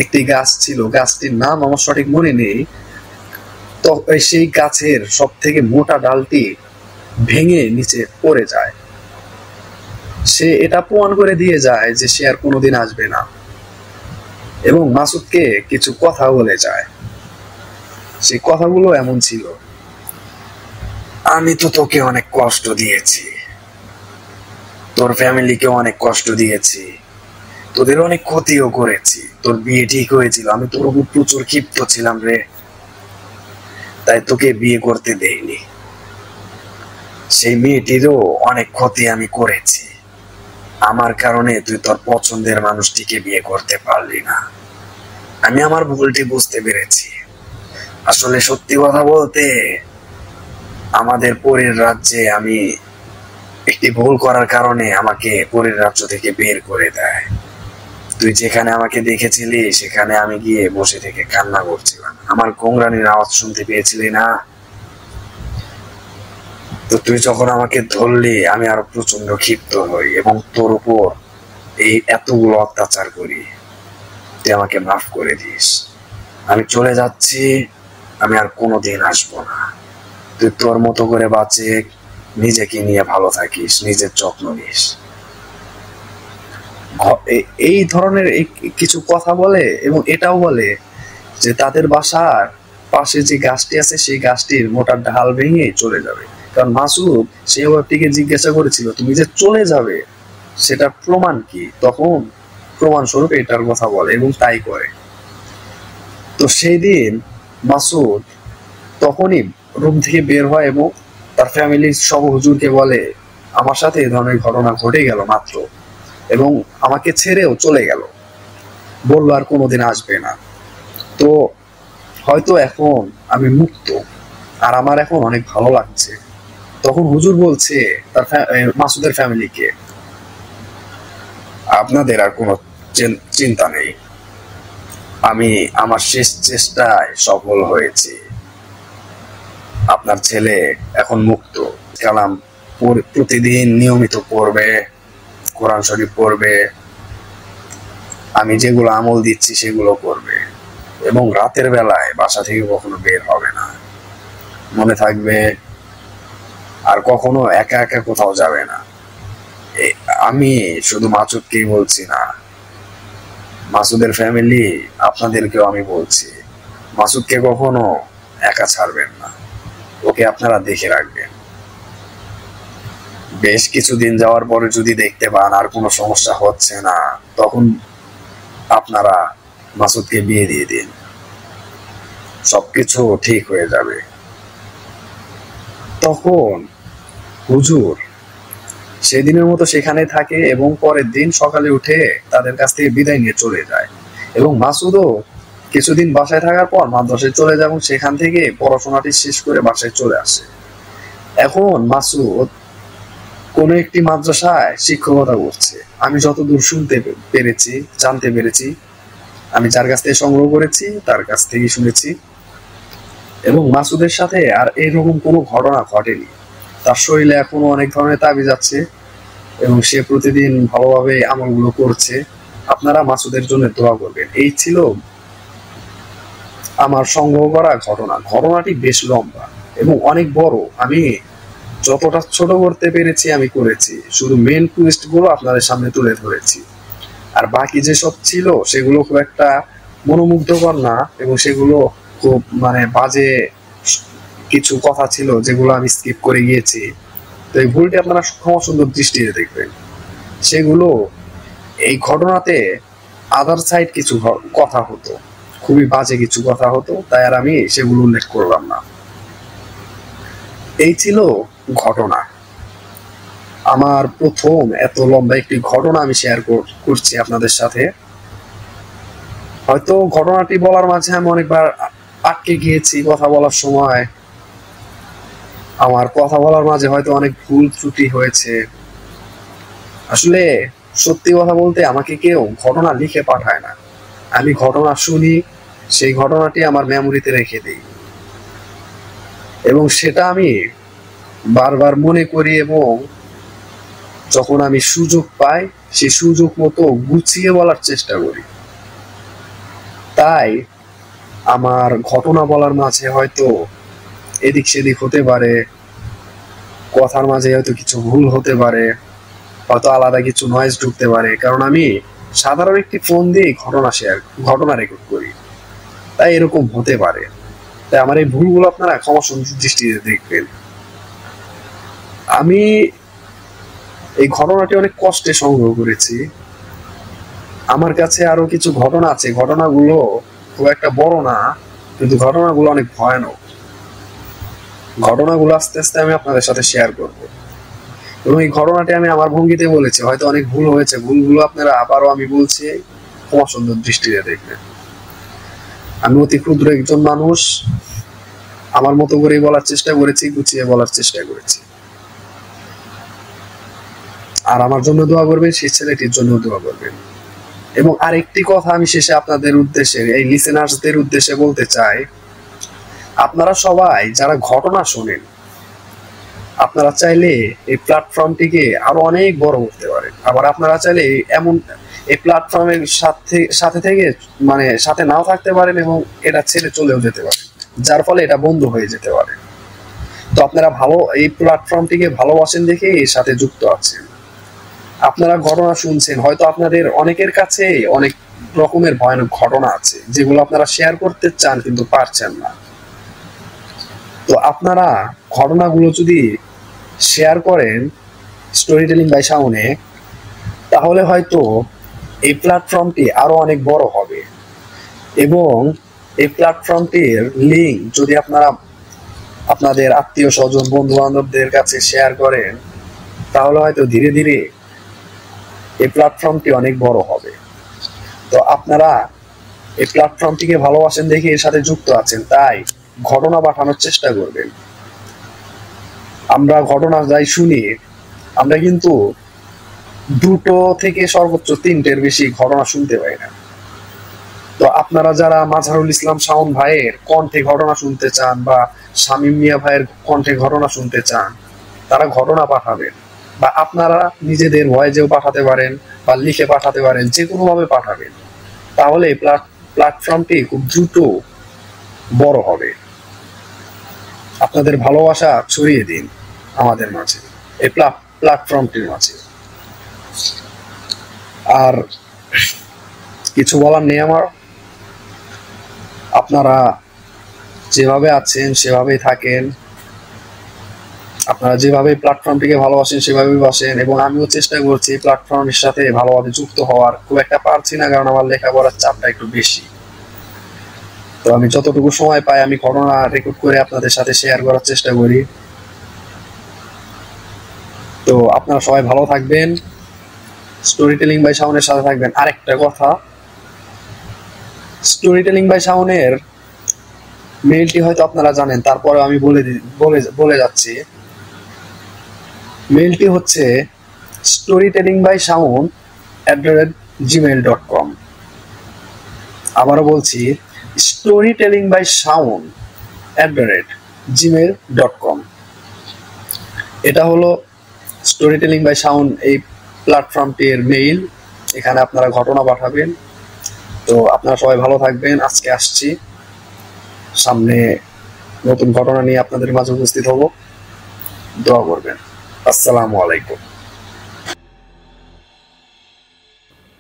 B: একটি গাছ ছিল, গাছটির নাম আমার সঠিক মনে নেই। তো সেই গাছের সব থেকে মোটা ডালটি ভেঙে নিচে পড়ে যায়। সে এটা প্রমাণ করে দিয়ে যায় যে সে আর কোনোদিন আসবে না এবং মাসুদকে কিছু কথা বলে যায়। সেই কথাগুলো এমন ছিল, আমি তো তোকে অনেক কষ্ট দিয়েছি, তোর ফ্যামিলিকে অনেক কষ্ট দিয়েছি, তোদের অনেক ক্ষতিও করেছি, তোর বিয়ে ঠিক হয়েছিল, আমি তোর উপর প্রচুর ক্ষিপ্ত ছিলাম রে, তাই তোকে বিয়ে করতে দেইনি। সেই মেয়েটিরও অনেক ক্ষতি আমি করেছি, আমার কারণে তুই তোর পছন্দের মানুষটিকে বিয়ে করতে পারলি না। আমি আমার ভুলটি বুঝতে পেরেছি। আসলে সত্যি কথা বলতে আমাদের পরীর রাজ্যে আমি একটি ভুল করার কারণে আমাকে পরীর রাজ্য থেকে বের করে দেয়। তুই যেখানে আমাকে দেখেছিলি সেখানে আমি গিয়ে বসে থেকে কান্না করছিলাম, আমার গোংরানির আওয়াজ শুনতে পেয়েছিলি না? তো তুই যখন আমাকে ধরলি আমি আরো প্রচন্ড ক্ষিপ্ত হই এবং তোর উপর এই এতগুলো অত্যাচার করি। তুই আমাকে মাফ করে দিস, আমি চলে যাচ্ছি, আমি আর কোনোদিন আসবো না। তুই তোর মতো করে বাঁচে নিজেকে নিয়ে ভালো থাকিস, নিজের যত্ন নিস। এই ধরনের কিছু কথা বলে এবং এটাও বলে যে তাদের বাসার পাশে যে গাছটি আছে সেই গাছটির মোটা ঢাল ভেঙে চলে যাবে। কারণ মাসুদ সেই ওয়ার্ডটিকে জিজ্ঞাসা করেছিল তুমি যে চলে যাবে সেটা প্রমাণ কি, তখন প্রমাণ স্বরূপ এটার কথা বলে এবং তাই করে। তো সেই দিন মাসুদ তখনই রুম থেকে বের হয় এবং তার ফ্যামিলির সব হুজুরকে বলে আমার সাথে এই ধরনের ঘটনা ঘটে গেল মাত্র, এবং আমাকে ছেড়েও চলে গেল, বললো আর কোনোদিন আসবে না। তো হয়তো এখন আমি মুক্ত আর আমার এখন অনেক ভালো লাগছে। তখন হুজুর বলছে তার মাসুদের ফ্যামিলিকে, আপনাদের আর কোনো চিন্তা নেই, আমি আমার শেষ চেষ্টায় সফল হয়েছি, আপনার ছেলে এখন মুক্ত, কালাম প্রতিদিন নিয়মিত পড়বে, কোরআন শরীফ পড়বে, আমি যেগুলো আমল দিচ্ছি সেগুলো করবে এবং রাতের বেলায় বাসা থেকে কখনো বের হবে না, মনে থাকবে, আর কখনো একা একা কোথাও যাবে না। আমি শুধু মাসুদকেই বলছি না, মাসুদের ফ্যামিলি আপনাদেরকেও আমি বলছি, মাসুদকে কখনো একা ছাড়বেন না, ওকে আপনারা দেখে রাখবেন। বেশ কিছুদিন যাওয়ার পরে যদি দেখতে পান আর কোনো সমস্যা হচ্ছে না, তখন আপনারা মাসুদকে বিয়ে দিয়ে দিন, সবকিছু ঠিক হয়ে যাবে। তখন হুজুর সেদিনের মতো সেখানে থাকে এবং পরের দিন সকালে উঠে তাদের কাছ থেকে বিদায় নিয়ে চলে যায় এবং মাসুদও কিছুদিন বাসায় থাকার পর মাদ্রাসায় চলে যায় এবং সেখান থেকে পড়াশোনাটি শেষ করে বাসায় চলে আসে। এখন মাসুদ কোন একটি মাদ্রাসায় শিক্ষকতা করছে, আমি যতদূর শুনতে পেরেছি, জানতে পেরেছি, আমি যার কাছ থেকে সংগ্রহ করেছি তার কাছ থেকে শুনেছি। এবং মাসুদের সাথে আর এইরকম কোনো ঘটনা ঘটেনি, তার শরীরে এখনো অনেক ধরনের তাবিজ আছে এবং সে প্রতিদিন ভালোভাবে আমলগুলো করছে। আপনারা মাসুদের জন্য দোয়া করবেন। এই ছিল আমার সংগ্রহ করা ঘটনাটি বেশ লম্বা এবং অনেক বড়, আমি যতটা ছোট করতে পেরেছি আমি করেছি, শুধু মেন টুইস্ট গুলো আপনাদের সামনে তুলে ধরেছি, আর বাকি যেসব ছিল সেগুলো খুব একটা মনোমুগ্ধকর না এবং সেগুলো খুব বাজে কিছু কথা ছিল যেগুলো আমি স্কিপ করে গিয়েছি। তো এই ভুলটি আপনারা ক্ষমা সুন্দর দৃষ্টিতে দেখবেন। সেগুলো এই ঘটনাতে আদার সাইড কিছু কথা হতো, খুবই বাজে কিছু কথা হতো, তাই আর আমি সেগুলো উল্লেখ করলাম না। এই ছিল ঘটনা, আমার প্রথম এত লম্বা একটি ঘটনা আমি শেয়ার করছি আপনাদের সাথে। হয়তো ঘটনাটি বলার মাঝে আমি অনেকবার আটকে গিয়েছি, কথা বলার সময় আমার কথা বলার মাঝে হয়তো অনেক ভুল ত্রুটি হয়েছে। আসলে সত্যি কথা বলতে আমাকে কেউ ঘটনা লিখে পাঠায় না, আমি ঘটনা শুনি, সেই ঘটনাটি আমার মেমোরিতে রেখে দিই এবং সেটা আমি বারবার মনে করি এবং যখন আমি সুযোগ পাই সেই সুযোগ মতো গুছিয়ে বলার চেষ্টা করি। তাই আমার ঘটনা বলার মাঝে হয়তো এদিক সেদিক হতে পারে, কথার মাঝে হয়তো কিছু ভুল হতে পারে, হয়তো আলাদা কিছু নয়েজ ঢুকতে পারে, কারণ আমি সাধারণ একটি ফোন দিয়ে ঘটনা রেকর্ড করি, তাই এরকম হতে পারে। তাই আমার এই ভুলগুলো আপনারা ক্ষমা সুন্দর দৃষ্টিতে দেখবেন। আমি এই ঘটনাটি অনেক কষ্টে সংগ্রহ করেছি। আমার কাছে আরো কিছু ঘটনা আছে, ঘটনাগুলো খুব একটা বড় না, কিন্তু ঘটনাগুলো অনেক ভয়ানক। ঘটনাগুলো আস্তে আস্তে আমি আপনাদের সাথে শেয়ার করব, এবং এই ঘটনাটি আমি আমার ভঙ্গিতে বলেছি, হয়তো অনেক ভুল হয়েছে, ভুলগুলো আপনারা আবারও আমি বলছি ক্ষমা সুন্দর দৃষ্টিতে দেখবেন। আমি অতি ক্ষুদ্র একজন মানুষ, আমার মতো করেই বলার চেষ্টা করেছি, গুছিয়ে বলার চেষ্টা করেছি। আর আমার জন্য দোয়া করবেন, সেই ছেলেটির জন্য দোয়া করবেন। এবং আরেকটি কথা আমি শেষে আপনাদের উদ্দেশ্যে, এই লিসেনার্সদের উদ্দেশ্যে বলতে চাই, আপনারা সবাই যারা ঘটনা শোনেন, আপনারা চাইলে এই প্ল্যাটফর্মটিকে আরো অনেক বড় করতে পারেন। আবার আপনারা চাইলে এমন এই প্ল্যাটফর্মের সাথে থেকে মানে সাথে নাও থাকতে পারেন, এবং এটা ছেড়ে চলেও যেতে পারেন, যার ফলে এটা বন্ধ হয়ে যেতে পারে। তো আপনারা এই প্ল্যাটফর্মটিকে ভালোবাসেন দেখে এর সাথে যুক্ত আছেন। আপনারা ঘটনা শুনছেন, হয়তো আপনাদের অনেকের কাছে অনেক রকমের ভয়ানক ঘটনা আছে যেগুলো আপনারা শেয়ার করতে চান কিন্তু পারছেন না। তো আপনারা ঘটনাগুলো যদি শেয়ার করেন স্টোরি টেলিং বাই শাওনে, তাহলে হয়তো এই প্ল্যাটফর্মটি আরো অনেক বড় হবে। এবং এই প্ল্যাটফর্মটির লিঙ্ক যদি আপনারা আপনাদের আত্মীয় স্বজন বন্ধু বান্ধবদের কাছে শেয়ার করেন, তাহলে হয়তো ধীরে ধীরে এই প্ল্যাটফর্মটি অনেক বড় হবে। তো আপনারা এই প্ল্যাটফর্মটিকে ভালোবাসেন দেখে এর সাথে যুক্ত আছেন, তাই ঘটনা পাঠানোর চেষ্টা করবেন। আমরা ঘটনা যাই শুনি, আমরা কিন্তু 2টো থেকে সর্বোচ্চ 3টের বেশি ঘটনা শুনতে পাই না। তো আপনারা যারা মাঝহারুল ইসলাম শাওন ভাইয়ের কণ্ঠে ঘটনা শুনতে চান, বা শামীম মিয়া ভাইয়ের কণ্ঠে ঘটনা শুনতে চান, তারা ঘটনা পাঠাবেন, বা আপনারা নিজেদের ভয়েসেও পাঠাতে পারেন, বা লিখে পাঠাতে পারেন, যে কোনো ভাবে পাঠাবেন। তাহলে প্ল্যাটফর্মটি খুব দ্রুত বড় হবে। আপনাদের ভালোবাসা ছড়িয়ে দিন আমাদের মাঝে, এই প্ল্যাটফর্মটির মাঝে। আর কিছু বলার নেই আমার। আপনারা যেভাবে আছেন সেভাবেই থাকেন, আপনারা যেভাবে প্ল্যাটফর্মটিকে ভালোবাসেন সেভাবেই বাসেন, এবং আমিও চেষ্টা করছি প্ল্যাটফর্মের সাথে ভালোভাবে যুক্ত হওয়ার। খুব একটা পারছি না, কারণ আমার লেখাপড়ার চাপটা একটু বেশি। তো আমি যতটুকু সময় পাই আমি ঘটনা রেকর্ড করে আপনাদের সাথে শেয়ার করার চেষ্টা করি। তো আপনারা সবাই ভালো থাকবেন, স্টোরি টেলিং বাই শাওনের সাথে থাকবেন। আরেকটা কথা, স্টোরি টেলিং বাই শাওনের মেইলটি হয়তো আপনারা জানেন, তারপরে আমি বলে যাচ্ছি। মেইলটি হচ্ছে storytellingbyShaun@gmail.com। আবারও বলছি, storytellingbyShaun@gmail.com। এটা হলো স্টোরি টেলিং বাই শাওন এই প্ল্যাটফর্মটির মেইল। এখানে আপনারা ঘটনা পাঠাবেন। তো আপনারা সবাই ভালো থাকবেন। আজকে আসছি, সামনে নতুন ঘটনা নিয়ে আপনাদের মাঝে উপস্থিত হব। দোয়া করবেন। আসসালামু আলাইকুম।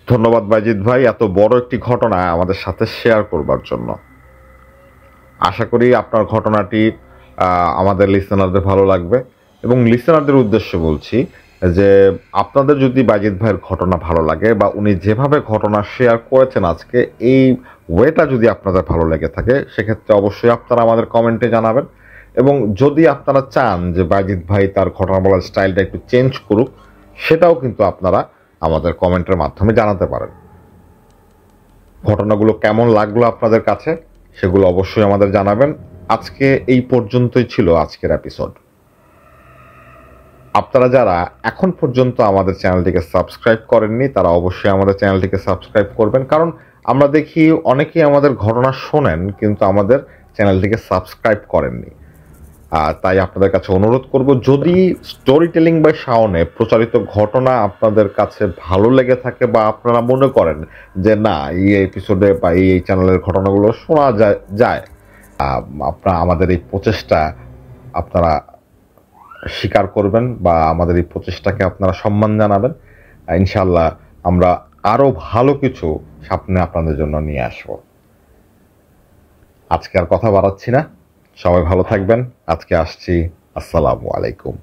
A: ধন্যবাদ বাইজিদ ভাই এত বড় একটি ঘটনা আমাদের সাথে শেয়ার করবার জন্য। আশা করি আপনার ঘটনাটি আমাদের লিসেনারদের ভালো লাগবে, এবং লিসেনারদের উদ্দেশ্যে বলছি যে আপনাদের যদি বাইজিদ ভাইয়ের ঘটনা ভালো লাগে, বা উনি যেভাবে ঘটনা শেয়ার করেছেন আজকে, এই ওয়েটা যদি আপনাদের ভালো লেগে থাকে, সেক্ষেত্রে অবশ্যই আপনারা আমাদের কমেন্টে জানাবেন। এবং যদি আপনারা চান যে বাইজিদ ভাই তার ঘটনা বলার স্টাইলটা একটু চেঞ্জ করুক, সেটাও কিন্তু আপনারা আমাদের কমেন্টের মাধ্যমে জানাতে পারেন। ঘটনাগুলো কেমন লাগলো আপনাদের কাছে সেগুলো অবশ্যই আমাদের জানাবেন। আজকে এই পর্যন্তই ছিল আজকের এপিসোড। আপনারা যারা এখন পর্যন্ত আমাদের চ্যানেলটিকে সাবস্ক্রাইব করেননি, তারা অবশ্যই আমাদের চ্যানেলটিকে সাবস্ক্রাইব করবেন, কারণ আমরা দেখি অনেকেই আমাদের ঘটনা শোনেন কিন্তু আমাদের চ্যানেলটিকে সাবস্ক্রাইব করেননি। তাই আপনাদের কাছে অনুরোধ করব, যদি স্টোরি টেলিং বাই শাওনে প্রচারিত ঘটনা আপনাদের কাছে ভালো লেগে থাকে বা আপনারা মনে করেন যে না এই এপিসোডে বা এই চ্যানেলের ঘটনাগুলো শোনা যায়, আপনারা আমাদের এই প্রচেষ্টা আপনারা স্বীকার করবেন বা আমাদের এই প্রচেষ্টাকে আপনারা সম্মান জানাবেন। ইনশাআল্লাহ আমরা আরো ভালো কিছু সামনে আপনাদের জন্য নিয়ে আসব। আজকে আর কথা বাড়াচ্ছি না, সবাই ভালো থাকবেন। আজকে আসছি। আসসালামু আলাইকুম।